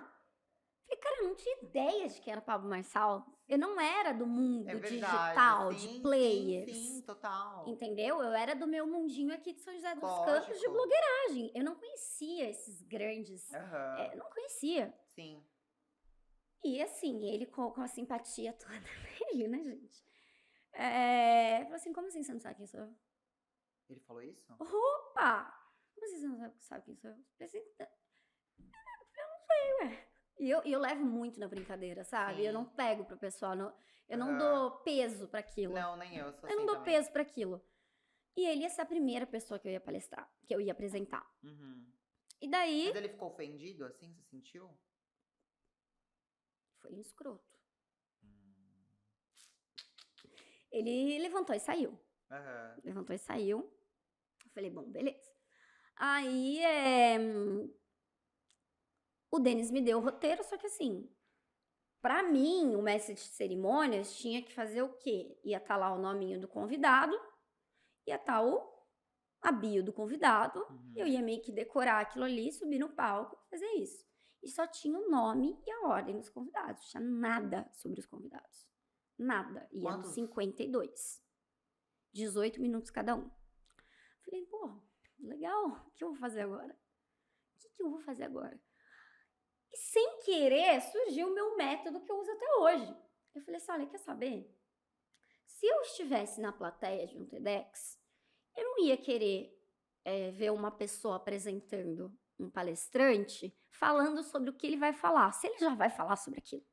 Falei, cara, eu não tinha ideia de que era Pablo Marçal. Eu não era do mundo É verdade. digital, de Sim, players. sim, total. Entendeu? Eu era do meu mundinho aqui de São José dos Campos de Lógico. blogueiragem. Eu não conhecia esses grandes. Aham. Não conhecia. Sim. E assim, ele com a simpatia toda dele, né, gente? Falou assim: como assim você não sabe quem sou eu? Ele falou isso? Opa! Como assim você não sabe quem sou eu? Eu falei assim, eu não sei, ué. E eu levo muito na brincadeira, sabe? Sim. Eu não pego pro pessoal, eu não Aham. dou peso pra aquilo. Não, nem eu, sou Eu não assim dou também. peso pra aquilo. E ele ia ser a primeira pessoa que eu ia palestrar, que eu ia apresentar. Uhum. E daí, Mas ele ficou ofendido assim, você sentiu? foi um escroto. Ele levantou e saiu. Aham. Levantou e saiu. Eu falei, bom, beleza. Aí, o Denis me deu o roteiro, só que assim, pra mim, o mestre de cerimônias tinha que fazer o quê? Ia estar lá o nominho do convidado, ia estar a bio do convidado, Uhum. eu ia meio que decorar aquilo ali, subir no palco, fazer isso. E só tinha o nome e a ordem dos convidados, não tinha nada sobre os convidados. Nada. E eram Quantos? 52. 18 minutos cada um. Falei, pô, legal, o que eu vou fazer agora? O que eu vou fazer agora? E sem querer surgiu o meu método que eu uso até hoje. Eu falei assim, olha, quer saber? Se eu estivesse na plateia de um TEDx, eu não ia querer ver uma pessoa apresentando um palestrante falando sobre o que ele vai falar. Se ele já vai falar sobre aquilo,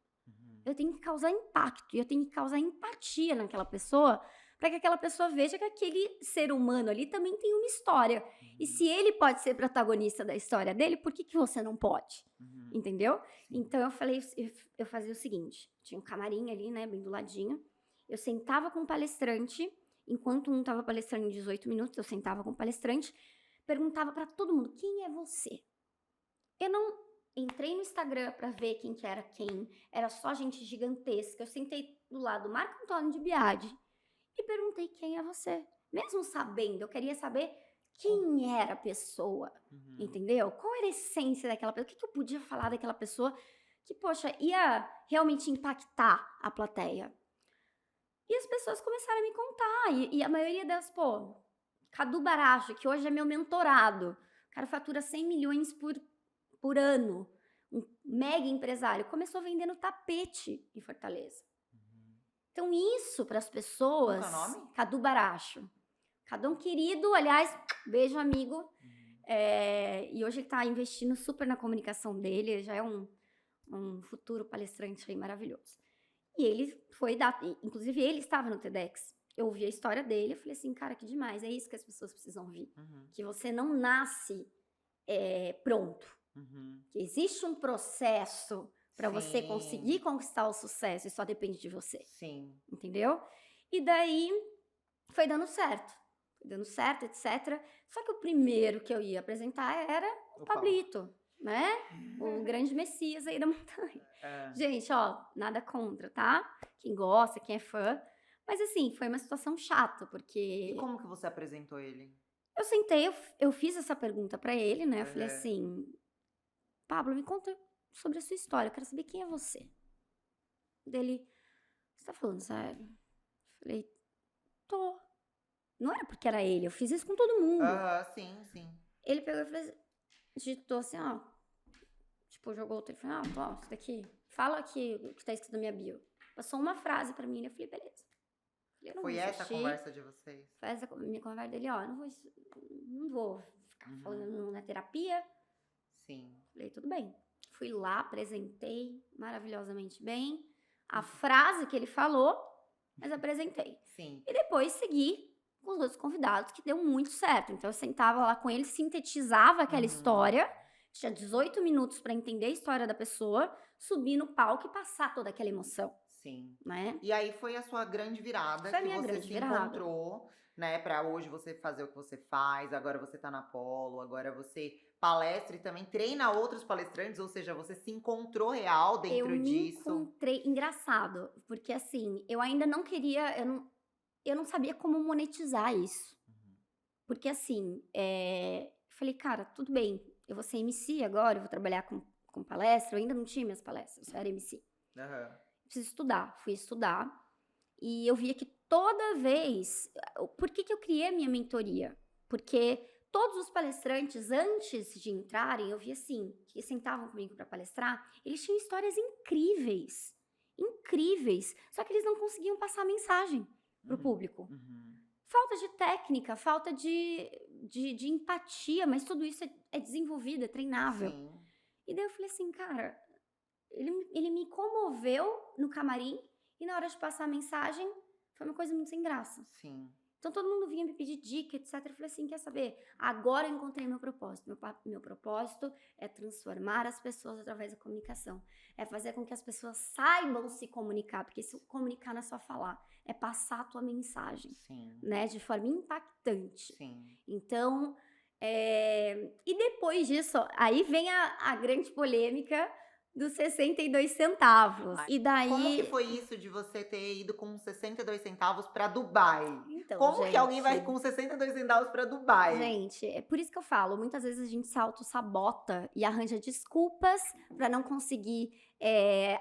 eu tenho que causar impacto, eu tenho que causar empatia naquela pessoa, para que aquela pessoa veja que aquele ser humano ali também tem uma história. E se ele pode ser protagonista da história dele, por que você não pode? Uhum. Entendeu? Sim. Então eu fazia o seguinte, tinha um camarim ali, né, bem do ladinho, eu sentava com o palestrante, enquanto um estava palestrando em 18 minutos, eu sentava com o palestrante, perguntava para todo mundo, quem é você? Eu não entrei no Instagram para ver quem que era quem, era só gente gigantesca, eu sentei do lado do Marco Antônio de Biagi e perguntei quem é você. Mesmo sabendo, eu queria saber quem era a pessoa, entendeu? Qual era a essência daquela pessoa, o que eu podia falar daquela pessoa que, poxa, ia realmente impactar a plateia. E as pessoas começaram a me contar, e a maioria delas, pô, Cadu Baracho, que hoje é meu mentorado, o cara fatura 100 milhões por ano, um mega empresário, começou vendendo tapete em Fortaleza. Então isso para as pessoas... Qual que é o nome? Cadu Baracho. Cadu um querido, aliás, beijo amigo. E hoje ele está investindo super na comunicação dele, ele já é um futuro palestrante aí maravilhoso. E ele foi inclusive ele estava no TEDx. Eu ouvi a história dele, eu falei assim, cara, que demais, é isso que as pessoas precisam ouvir. Que você não nasce pronto. Que existe um processo para você conseguir conquistar o sucesso e só depende de você. Sim. Entendeu? E daí foi dando certo. Foi dando certo, etc. Só que o primeiro que eu ia apresentar era o Pablito, né? O grande messias aí da montanha. Gente, ó, nada contra, tá? Quem gosta, quem é fã. Mas assim, foi uma situação chata, porque... E como que você apresentou ele? Eu sentei, eu fiz essa pergunta pra ele, né? Eu falei assim, Pablo, me conta sobre a sua história, eu quero saber quem é você. Dele, você tá falando sério? Eu falei, tô. Não era porque era ele, eu fiz isso com todo mundo. Sim, sim. Ele pegou e digitou assim, ó. Tipo, jogou o telefone, ó, isso daqui. Fala aqui o que tá escrito na minha bio. Passou uma frase pra mim, eu falei, beleza. Foi essa a conversa de vocês? Foi essa a minha conversa dele, ó, não vou ficar falando na terapia. Sim. Falei, tudo bem. Fui lá, apresentei maravilhosamente bem a frase que ele falou, mas apresentei. Sim. E depois segui com os outros convidados, que deu muito certo. Então eu sentava lá com ele, sintetizava aquela história, tinha 18 minutos para entender a história da pessoa, subir no palco e passar toda aquela emoção. Sim. Né? E aí foi a sua grande virada, foi a que minha você grande se virada. encontrou, né? Pra hoje você fazer o que você faz, agora você tá na Polo, agora você palestra e também treina outros palestrantes, ou seja, você se encontrou real dentro disso. Eu me encontrei, engraçado, porque assim, eu ainda não queria, eu não sabia como monetizar isso. Porque assim, falei, cara, tudo bem, eu vou ser MC agora, eu vou trabalhar com palestra, eu ainda não tinha minhas palestras, eu era MC. Preciso estudar, fui estudar, e eu via que toda vez, por que eu criei a minha mentoria? Porque todos os palestrantes, antes de entrarem, eu via assim, que sentavam comigo para palestrar, eles tinham histórias incríveis, incríveis, só que eles não conseguiam passar a mensagem pro público. Falta de técnica, falta de empatia, mas tudo isso é desenvolvido, é treinável. Sim. E daí eu falei assim, cara, ele me comoveu no camarim e na hora de passar a mensagem foi uma coisa muito sem graça. Sim. Então todo mundo vinha me pedir dica, etc. Eu falei assim, quer saber? Agora eu encontrei meu propósito. Meu propósito é transformar as pessoas através da comunicação. É fazer com que as pessoas saibam se comunicar, porque se comunicar não é só falar, é passar a tua mensagem, né? De forma impactante. Sim. Então, e depois disso, aí vem a grande polêmica dos 62 centavos. Ai, E daí... Como que foi isso de você ter ido com 62 centavos pra Dubai? Então, Como gente, que alguém vai com 62 centavos pra Dubai? Gente, é por isso que eu falo, muitas vezes a gente se auto-sabota e arranja desculpas pra não conseguir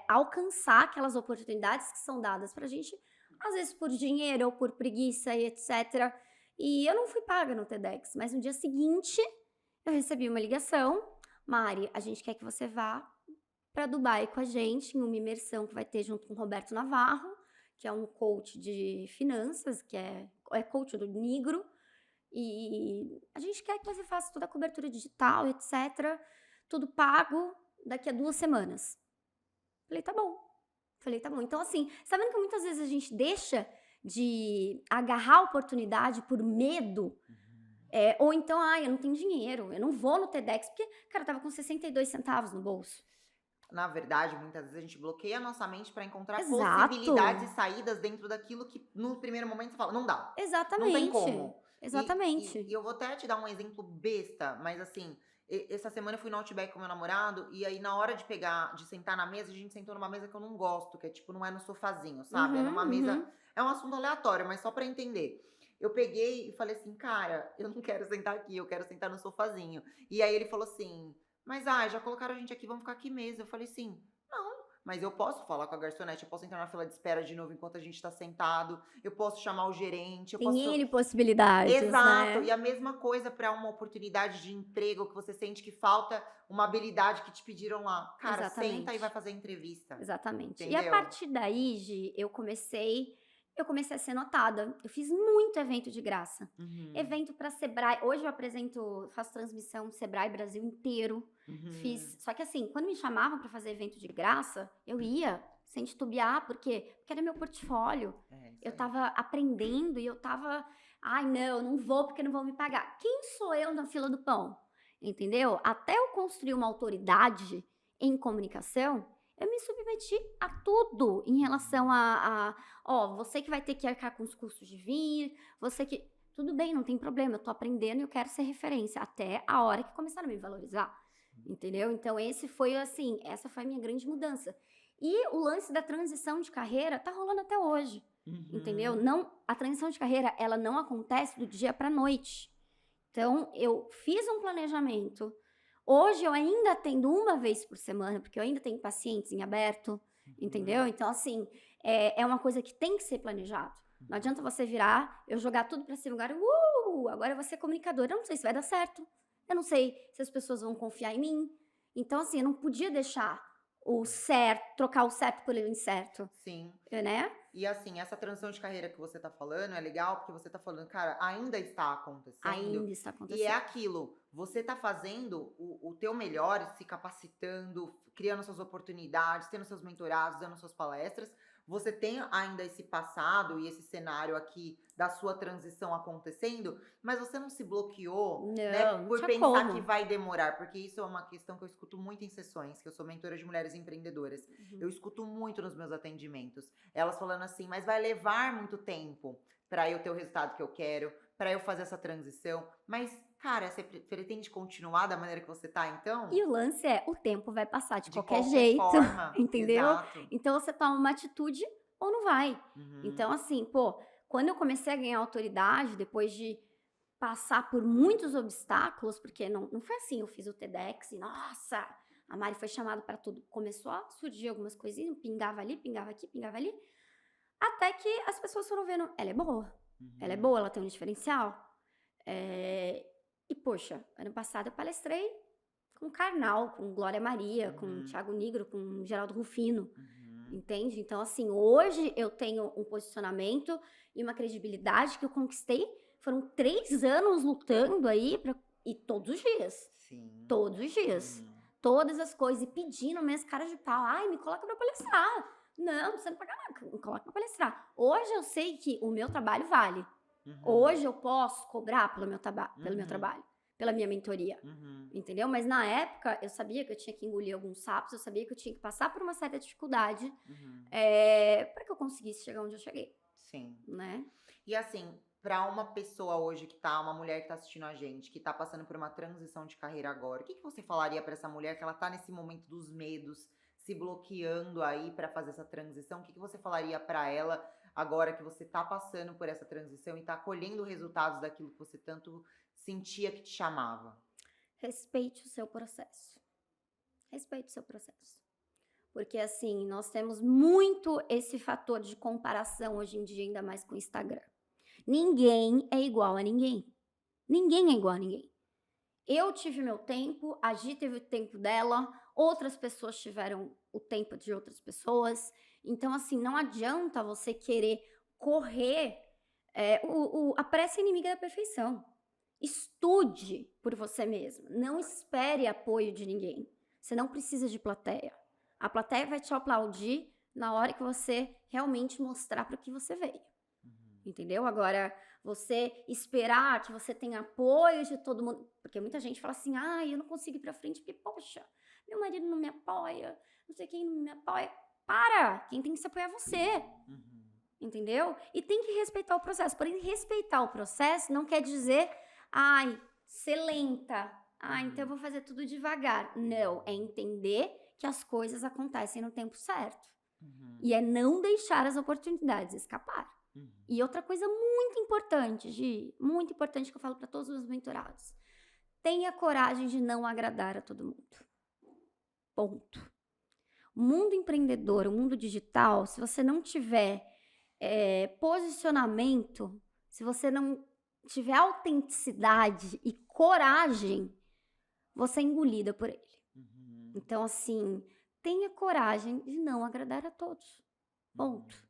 alcançar aquelas oportunidades que são dadas pra gente, às vezes por dinheiro ou por preguiça e etc. E eu não fui paga no TEDx, mas no dia seguinte eu recebi uma ligação. Mari, a gente quer que você vá para Dubai com a gente em uma imersão que vai ter junto com o Roberto Navarro, que é um coach de finanças, que é coach do Nigro, e a gente quer que você faça toda a cobertura digital, etc. Tudo pago daqui a 2 semanas. Falei, tá bom. Então assim, tá vendo que muitas vezes a gente deixa de agarrar a oportunidade por medo? Ou então, eu não tenho dinheiro, eu não vou no TEDx, porque, cara, eu tava com 62 centavos no bolso. Na verdade, muitas vezes a gente bloqueia a nossa mente pra encontrar Exato. possibilidades e saídas dentro daquilo que no primeiro momento você fala, não dá. Exatamente. Não tem como. Exatamente. E eu vou até te dar um exemplo besta, mas assim, essa semana eu fui no Outback com meu namorado, e aí na hora de sentar na mesa, a gente sentou numa mesa que eu não gosto, que é tipo, não é no sofazinho, sabe? É numa mesa, é um assunto aleatório, mas só pra entender. Eu peguei e falei assim, cara, eu não quero sentar aqui, eu quero sentar no sofazinho. E aí ele falou assim, mas já colocaram a gente aqui, vamos ficar aqui mesmo. Eu falei assim, não, mas eu posso falar com a garçonete, eu posso entrar na fila de espera de novo enquanto a gente tá sentado, eu posso chamar o gerente, eu posso... Tem N possibilidades, Exato, né? e a mesma coisa pra uma oportunidade de emprego que você sente que falta uma habilidade que te pediram lá. Cara, Exatamente. senta e vai fazer entrevista. Exatamente. Entendeu? E a partir daí, Gi, eu comecei a ser notada. Eu fiz muito evento de graça. Evento pra Sebrae. Hoje eu faço transmissão Sebrae Brasil inteiro. Só que assim, quando me chamavam pra fazer evento de graça, eu ia sem titubear, por quê? Porque era meu portfólio. Eu tava aprendendo e eu tava, não vou porque não vão me pagar. Quem sou eu na fila do pão? Entendeu? Até eu construir uma autoridade em comunicação, eu me submeti a tudo em relação você que vai ter que arcar com os custos de vir, você que... Tudo bem, não tem problema, eu tô aprendendo e eu quero ser referência até a hora que começaram a me valorizar, entendeu? Então essa foi a minha grande mudança. E o lance da transição de carreira tá rolando até hoje, entendeu? A transição de carreira, ela não acontece do dia pra noite. Então, eu fiz um planejamento. Hoje eu ainda atendo uma vez por semana, porque eu ainda tenho pacientes em aberto, entendeu? Então, assim, é uma coisa que tem que ser planejado. Não adianta você virar, eu jogar tudo pra cima, agora eu vou ser comunicadora. Eu não sei se vai dar certo. Eu não sei se as pessoas vão confiar em mim. Então, assim, eu não podia deixar trocar o certo pelo incerto. Sim. Né? E assim, essa transição de carreira que você tá falando é legal porque você tá falando, cara, ainda está acontecendo. Ainda está acontecendo. E é aquilo, você tá fazendo o teu melhor, se capacitando, criando suas oportunidades, tendo seus mentorados, dando suas palestras. Você tem ainda esse passado e esse cenário aqui da sua transição acontecendo, mas você não se bloqueou, né, por pensar que vai demorar, porque isso é uma questão que eu escuto muito em sessões, que eu sou mentora de mulheres empreendedoras. Eu escuto muito nos meus atendimentos, elas falando assim, mas vai levar muito tempo para eu ter o resultado que eu quero, pra eu fazer essa transição. Mas, cara, você pretende continuar da maneira que você tá, então? E o lance é, o tempo vai passar de De qualquer qualquer jeito, forma. entendeu? Exato. Então você toma uma atitude ou não vai. Então, assim, pô, quando eu comecei a ganhar autoridade, depois de passar por muitos obstáculos, porque não foi assim, eu fiz o TEDx e, nossa, a Mari foi chamada para tudo. Começou a surgir algumas coisinhas, pingava ali, pingava aqui, pingava ali, até que as pessoas foram vendo, ela é boa, ela tem um diferencial. E, poxa, ano passado eu palestrei com Karnal, com Glória Maria, com Thiago Nigro, com Geraldo Rufino, entende? Então, assim, hoje eu tenho um posicionamento e uma credibilidade que eu conquistei. Foram 3 anos lutando aí, e todos os dias. Sim. Todos os dias. Todas as coisas, e pedindo mesmo, cara de pau. Ai, me coloca pra palestrar. Não precisa pagar nada, me coloca pra palestrar. Hoje eu sei que o meu trabalho vale. Hoje eu posso cobrar pelo meu trabalho, pela minha mentoria, entendeu? Mas na época eu sabia que eu tinha que engolir alguns sapos, eu sabia que eu tinha que passar por uma certa dificuldade para que eu conseguisse chegar onde eu cheguei. Sim. Né? E assim, pra uma pessoa hoje uma mulher que tá assistindo a gente, que tá passando por uma transição de carreira agora, o que você falaria pra essa mulher que ela tá nesse momento dos medos, se bloqueando aí pra fazer essa transição? O que você falaria pra ela agora que você tá passando por essa transição e tá colhendo resultados daquilo que você tanto sentia que te chamava? Respeite o seu processo. Respeite o seu processo. Porque, assim, nós temos muito esse fator de comparação hoje em dia, ainda mais com o Instagram. Ninguém é igual a ninguém. Ninguém é igual a ninguém. Eu tive meu tempo, a Gi teve o tempo dela, outras pessoas tiveram o tempo de outras pessoas. Então, assim, não adianta você querer correr. A pressa é inimiga da perfeição. Estude por você mesmo. Não espere apoio de ninguém. Você não precisa de plateia. A plateia vai te aplaudir na hora que você realmente mostrar para o que você veio. Entendeu? Agora, você esperar que você tenha apoio de todo mundo. Porque muita gente fala assim, eu não consigo ir pra frente porque, poxa, meu marido não me apoia, não sei quem não me apoia. Para! Quem tem que se apoiar é você. Entendeu? E tem que respeitar o processo. Porém, respeitar o processo não quer dizer, ser lenta. Então eu vou fazer tudo devagar. Não, é entender que as coisas acontecem no tempo certo. E é não deixar as oportunidades escapar. E outra coisa muito importante, Gi, muito importante que eu falo para todos os meus mentorados. Tenha coragem de não agradar a todo mundo. Ponto. O mundo empreendedor, o mundo digital, se você não tiver posicionamento, se você não tiver autenticidade e coragem, você é engolida por ele. Então, assim, tenha coragem de não agradar a todos. Ponto.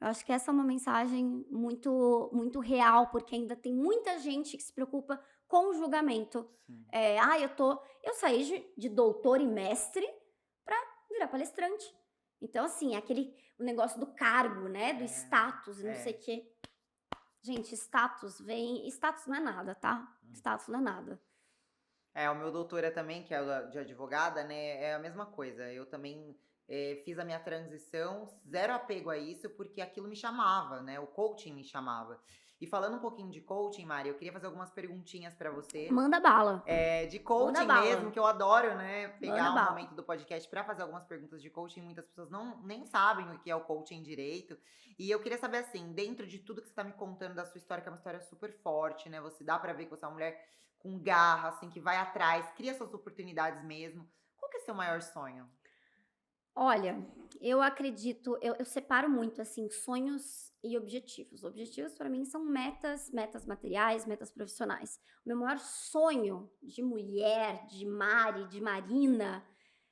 Eu acho que essa é uma mensagem muito, muito real, porque ainda tem muita gente que se preocupa com o julgamento. Eu saí de doutor e mestre para virar palestrante. Então, assim, o negócio do cargo, né? Do status, não sei o quê. Gente, status não é nada, tá? Status não é nada. O meu doutora também, que é de advogada, né? É a mesma coisa. Eu também fiz a minha transição, zero apego a isso, porque aquilo me chamava, né? O coaching me chamava. E falando um pouquinho de coaching, Mari, eu queria fazer algumas perguntinhas pra você. Manda bala. De coaching mesmo, que eu adoro, né? Pegar Manda momento do podcast pra fazer algumas perguntas de coaching. Muitas pessoas nem sabem o que é o coaching direito. E eu queria saber, assim, dentro de tudo que você tá me contando da sua história, que é uma história super forte, né? Você dá pra ver que você é uma mulher com garra, assim, que vai atrás, cria suas oportunidades mesmo. Qual que é seu maior sonho? Olha, eu acredito, eu separo muito, assim, sonhos e objetivos. Objetivos, para mim, são metas materiais, metas profissionais. O meu maior sonho de mulher, de Mari, de Marina,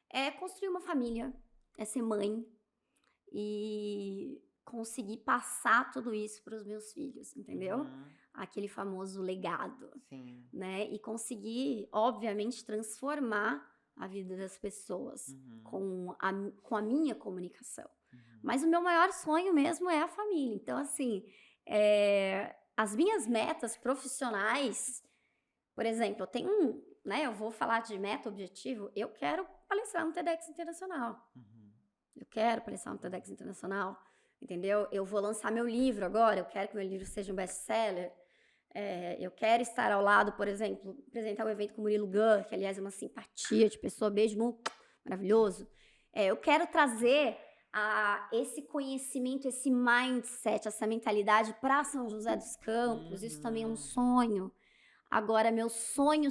é construir uma família, é ser mãe e conseguir passar tudo isso para os meus filhos, entendeu? Aquele famoso legado. Sim. Né? E conseguir, obviamente, transformar a vida das pessoas com a minha comunicação. Mas o meu maior sonho mesmo é a família. Então, assim, as minhas metas profissionais, por exemplo, eu tenho eu vou falar de meta, objetivo, eu quero palestrar no TEDx Internacional. Eu quero palestrar no TEDx Internacional, entendeu? Eu vou lançar meu livro agora, eu quero que meu livro seja um best-seller. Eu quero estar ao lado, por exemplo, apresentar um evento com o Murilo Gun, que aliás é uma simpatia de pessoa, beijo, maravilhoso. Eu quero trazer esse conhecimento, esse mindset, essa mentalidade para São José dos Campos. Isso também é um sonho. Agora, meu sonho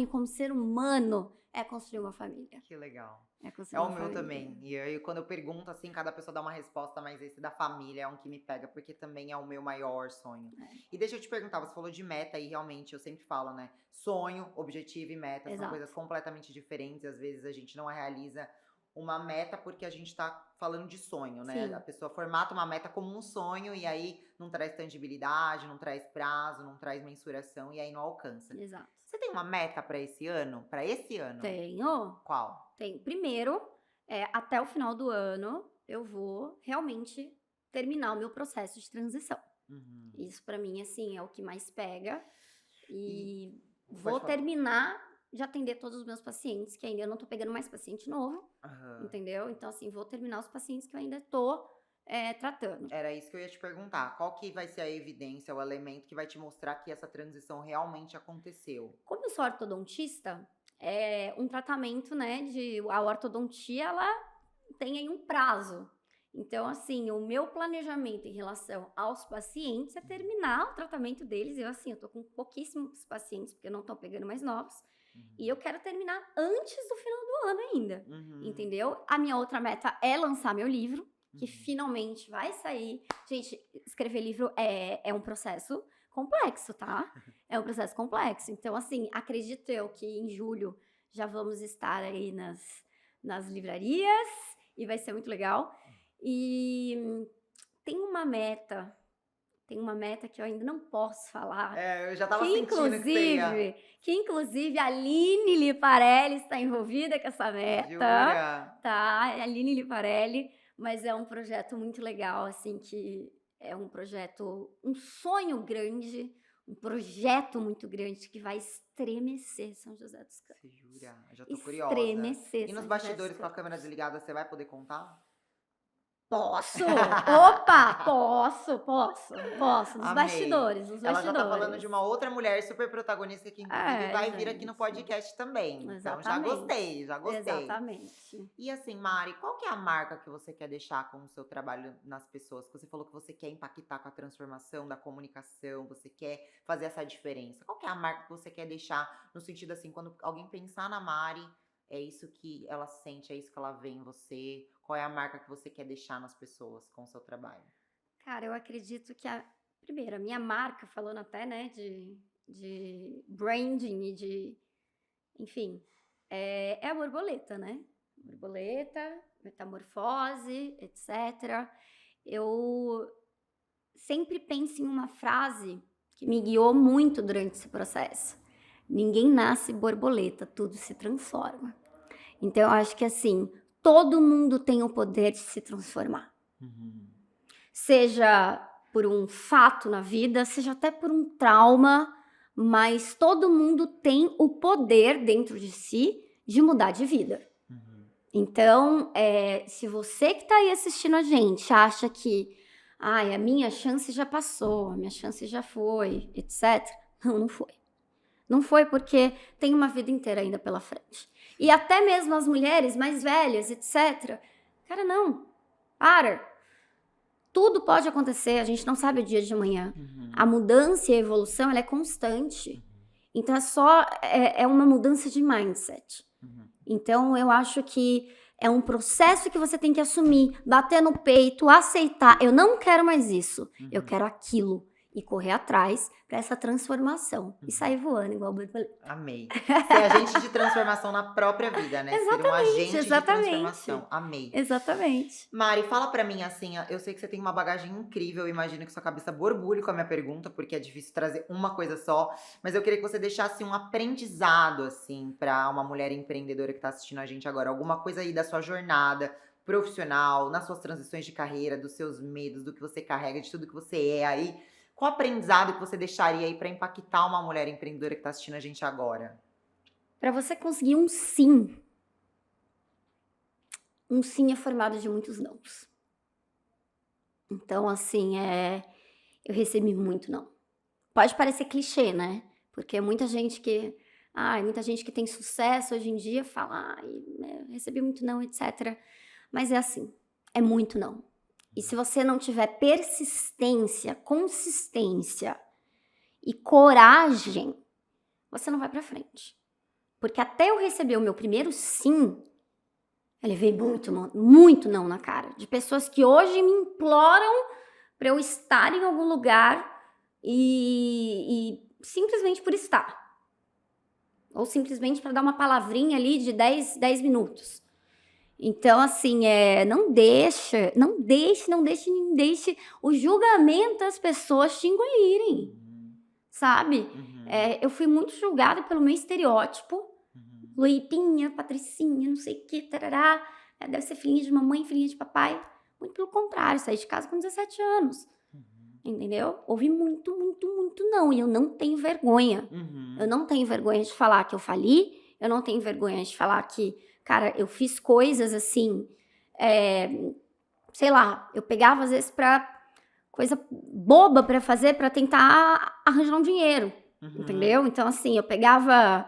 como ser humano é construir uma família. Que legal. É o meu também. E aí, quando eu pergunto assim, cada pessoa dá uma resposta, mas esse da família é um que me pega, porque também é o meu maior sonho. E deixa eu te perguntar, você falou de meta e realmente eu sempre falo, né? Sonho, objetivo e meta são coisas completamente diferentes. Às vezes a gente não realiza uma meta porque a gente tá falando de sonho, né? Sim. A pessoa formata uma meta como um sonho e aí não traz tangibilidade, não traz prazo, não traz mensuração e aí não alcança. Exato. Você tem uma meta para esse ano? Para esse ano? Tenho. Qual? Tenho. Primeiro, até o final do ano, eu vou realmente terminar o meu processo de transição. Isso para mim, assim, é o que mais pega. E vou terminar de atender todos os meus pacientes, que ainda eu não tô pegando mais paciente novo, entendeu? Então, assim, vou terminar os pacientes que eu ainda tô tratando. Era isso que eu ia te perguntar. Qual que vai ser a evidência, o elemento que vai te mostrar que essa transição realmente aconteceu? Como eu sou ortodontista, um tratamento, né, a ortodontia, ela tem aí um prazo. Então, assim, o meu planejamento em relação aos pacientes é terminar o tratamento deles. Eu tô com pouquíssimos pacientes, porque eu não tô pegando mais novos. E eu quero terminar antes do final do ano ainda, entendeu? A minha outra meta é lançar meu livro, que finalmente vai sair. Gente, escrever livro é um processo complexo, tá? É um processo complexo. Então, assim, acredito eu que em julho já vamos estar aí nas livrarias e vai ser muito legal. E tem uma meta que eu ainda não posso falar. Eu já tava sentindo que inclusive a Aline Liparelli está envolvida com essa meta. Jura? Tá, a Aline Liparelli, mas é um projeto muito legal, assim, que é um projeto, um sonho grande, um projeto muito grande que vai estremecer São José dos Campos. Você jura? Eu já tô curiosa. Estremecer. E nos bastidores com a câmera desligada, você vai poder contar? Posso! Opa! Posso. Nos Amei. bastidores. Ela já tá falando de uma outra mulher super protagonista que, inclusive, vai vir aqui no gente. podcast também. Então, já Exatamente. gostei. Exatamente. E assim, Mari, qual que é a marca que você quer deixar com o seu trabalho nas pessoas? Você falou que você quer impactar com a transformação da comunicação, você quer fazer essa diferença. Qual que é a marca que você quer deixar no sentido assim, quando alguém pensar na Mari, é isso que ela sente, é isso que ela vê em você? Qual é a marca que você quer deixar nas pessoas com o seu trabalho? Cara, eu acredito que primeiro, a minha marca, falando até, né, de branding e de, enfim, é a borboleta, né? Borboleta, metamorfose, etc. Eu sempre penso em uma frase que me guiou muito durante esse processo. Ninguém nasce borboleta, tudo se transforma. Então, eu acho que assim, todo mundo tem o poder de se transformar. Seja por um fato na vida, seja até por um trauma, mas todo mundo tem o poder dentro de si de mudar de vida. Então, se você que está aí assistindo a gente acha que a minha chance já passou, a minha chance já foi, etc. Não foi. Não foi porque tem uma vida inteira ainda pela frente. E até mesmo as mulheres mais velhas, etc. Cara, não. Para. Tudo pode acontecer, a gente não sabe o dia de amanhã. A mudança e a evolução, ela é constante. Então, é uma mudança de mindset. Então, eu acho que é um processo que você tem que assumir, bater no peito, aceitar. Eu não quero mais isso, eu quero aquilo. E correr atrás para essa transformação. E sair voando igual o borboleta. Amei. Ser agente de transformação na própria vida, né? Ser um agente de transformação. Amei. Exatamente. Mari, fala pra mim assim, eu sei que você tem uma bagagem incrível, eu imagino que sua cabeça borbulhe com a minha pergunta, porque é difícil trazer uma coisa só, mas eu queria que você deixasse um aprendizado, assim, pra uma mulher empreendedora que tá assistindo a gente agora, alguma coisa aí da sua jornada profissional, nas suas transições de carreira, dos seus medos, do que você carrega, de tudo que você é aí. Qual aprendizado que você deixaria aí pra impactar uma mulher empreendedora que tá assistindo a gente agora? Pra você conseguir um sim é formado de muitos nãos. Então, assim, eu recebi muito não. Pode parecer clichê, né? Porque muita gente que tem sucesso hoje em dia fala, recebi muito não, etc. Mas é assim, é muito não. E se você não tiver persistência, consistência e coragem, você não vai pra frente. Porque até eu receber o meu primeiro sim, eu levei muito não na cara. De pessoas que hoje me imploram pra eu estar em algum lugar e simplesmente por estar. Ou simplesmente para dar uma palavrinha ali de 10 minutos. Então, assim, não deixe o julgamento das pessoas te engolirem, sabe? Eu fui muito julgada pelo meu estereótipo. Luipinha, Patricinha, não sei o que, tarará. Deve ser filhinha de mamãe, filhinha de papai. Muito pelo contrário, saí de casa com 17 anos. Entendeu? Ouvi muito não. E eu não tenho vergonha. Eu não tenho vergonha de falar que eu fali. Eu não tenho vergonha de falar que, cara, eu fiz coisas assim. Sei lá, eu pegava às vezes coisa boba pra fazer, pra tentar arranjar um dinheiro. Entendeu? Então, assim, eu pegava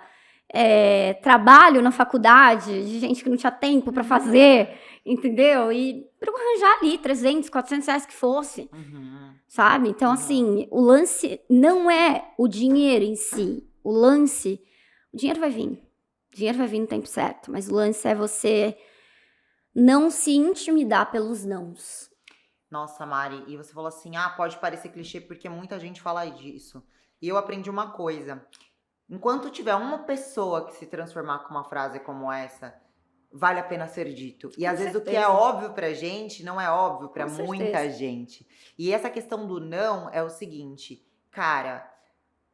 trabalho na faculdade de gente que não tinha tempo pra fazer. Entendeu? E pra eu arranjar ali 300, 400 reais que fosse. Sabe? Então, assim, o lance não é o dinheiro em si. O dinheiro vai vir. O dinheiro vai vir no tempo certo. Mas o lance é você não se intimidar pelos nãos. Nossa, Mari, e você falou assim, pode parecer clichê porque muita gente fala disso. E eu aprendi uma coisa. Enquanto tiver uma pessoa que se transformar com uma frase como essa, vale a pena ser dito. E às vezes o que é óbvio pra gente, não é óbvio pra muita gente. E essa questão do não é o seguinte, cara,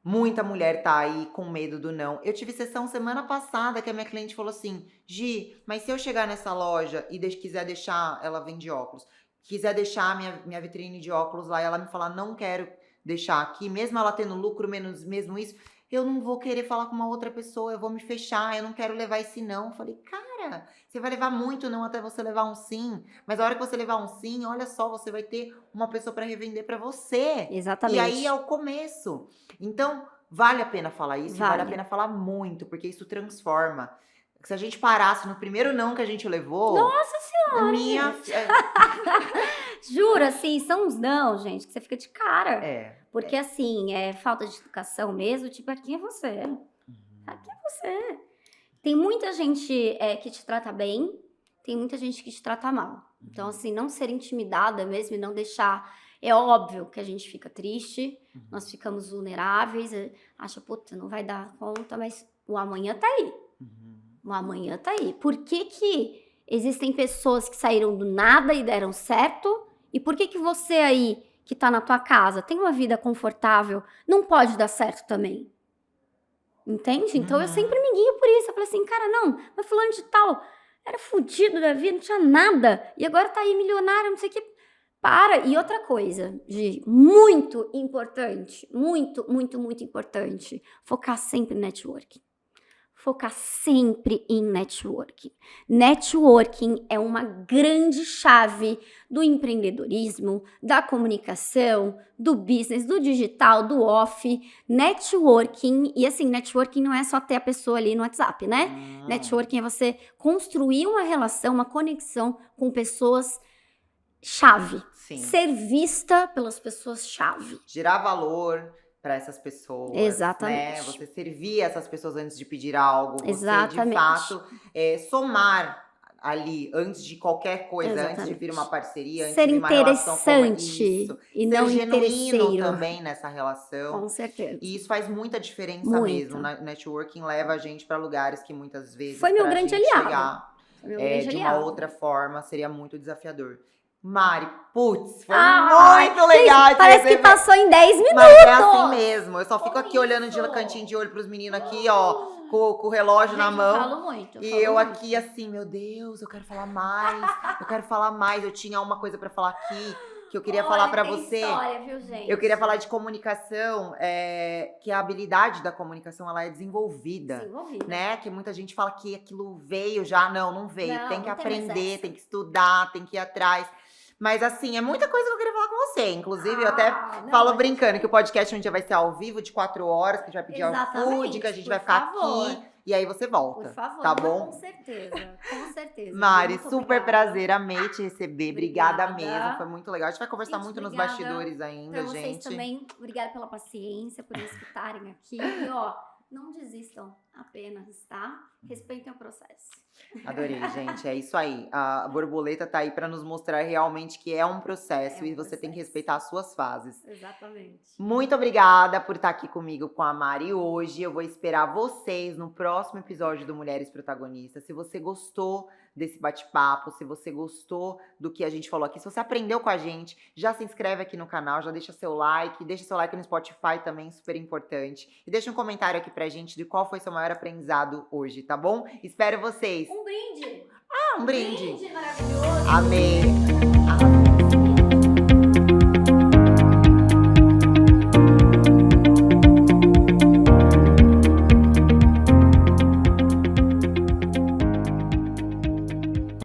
muita mulher tá aí com medo do não. Eu tive sessão semana passada que a minha cliente falou assim, Gi, mas se eu chegar nessa loja e quiser deixar, ela vende óculos, quiser deixar minha vitrine de óculos lá e ela me falar, não quero deixar aqui, mesmo ela tendo lucro, mesmo isso, eu não vou querer falar com uma outra pessoa, eu vou me fechar, eu não quero levar esse não. Eu falei, cara, você vai levar muito não até você levar um sim, mas a hora que você levar um sim, olha só, você vai ter uma pessoa para revender para você. Exatamente. E aí é o começo. Então, vale a pena falar isso, vale a pena falar muito, porque isso transforma. Se a gente parasse no primeiro não que a gente levou... Nossa Senhora! Juro, assim, são uns não, gente, que você fica de cara. Porque, assim, é falta de educação mesmo, tipo, aqui é você. Aqui é você. Tem muita gente que te trata bem, tem muita gente que te trata mal. Então, assim, não ser intimidada mesmo e não deixar... É óbvio que a gente fica triste, nós ficamos vulneráveis, acha, puta, não vai dar conta, mas o amanhã tá aí. O amanhã tá aí. Por que existem pessoas que saíram do nada e deram certo? E por que você aí, que tá na tua casa, tem uma vida confortável, não pode dar certo também? Entende? Então eu sempre me guio por isso. Eu falei assim, cara, não, mas fulano de tal era fudido da vida, não tinha nada. E agora tá aí milionário, não sei o que. Para. E outra coisa, muito importante, muito importante, focar sempre em networking. Focar sempre em networking. Networking é uma grande chave do empreendedorismo, da comunicação, do business, do digital, do off. Networking, e assim, networking não é só ter a pessoa ali no WhatsApp, né? Networking é você construir uma relação, uma conexão com pessoas chave. Sim. Ser vista pelas pessoas chave. Gerar valor para essas pessoas. Exatamente. Né? Você servir essas pessoas antes de pedir algo. Você, Exatamente. de fato, somar ali antes de qualquer coisa, Exatamente. antes de vir uma parceria, antes ser de vir uma relação como interessante isso. e ser não genuíno interesseiro. também nessa relação. Com certeza. E isso faz muita diferença Muito. mesmo. Networking leva a gente para lugares que muitas vezes Foi meu pra grande gente aliado. chegar Foi meu grande de aliado. uma outra forma seria muito desafiador. Mari, putz, foi Ai, muito legal. gente, parece que passou em 10 minutos. Mas é assim mesmo. Eu só fico aqui olhando de cantinho de olho pros meninos aqui, ó, com o relógio na mão. Eu falo muito. E eu aqui assim, meu Deus, eu quero falar mais. Eu quero falar mais. Eu tinha uma coisa pra falar aqui que eu queria falar pra você. História, viu, gente? Eu queria falar de comunicação, que a habilidade da comunicação ela é desenvolvida, né? Que muita gente fala que aquilo veio já, não veio. Não, tem que não tem mais aprender, essa. tem que estudar, tem que ir atrás. Mas assim, é muita coisa que eu queria falar com você. Inclusive, eu até falo brincando que o podcast um dia vai ser ao vivo de 4 horas, que a gente vai pedir iFood, que a gente vai ficar aqui. E aí você volta. Por favor, tá bom? Com certeza. Mari, muito super obrigada. prazer, amei te receber. Obrigada mesmo, foi muito legal. A gente vai conversar Gente, muito nos obrigada bastidores ainda, Pra vocês gente. também, obrigada pela paciência, por me escutarem aqui. E ó, não desistam apenas, tá? Respeitem o processo. Adorei, gente. É isso aí. A borboleta tá aí pra nos mostrar realmente que é um processo e você tem que respeitar as suas fases. Exatamente. Muito obrigada por estar aqui comigo com a Mari hoje. Eu vou esperar vocês no próximo episódio do Mulheres Protagonistas. Se você gostou desse bate-papo, se você gostou do que a gente falou aqui, se você aprendeu com a gente, já se inscreve aqui no canal, já deixa seu like no Spotify também, super importante. E deixa um comentário aqui pra gente de qual foi seu maior aprendizado hoje, tá bom? Espero vocês. Um brinde! Um brinde! Um brinde maravilhoso! Amei!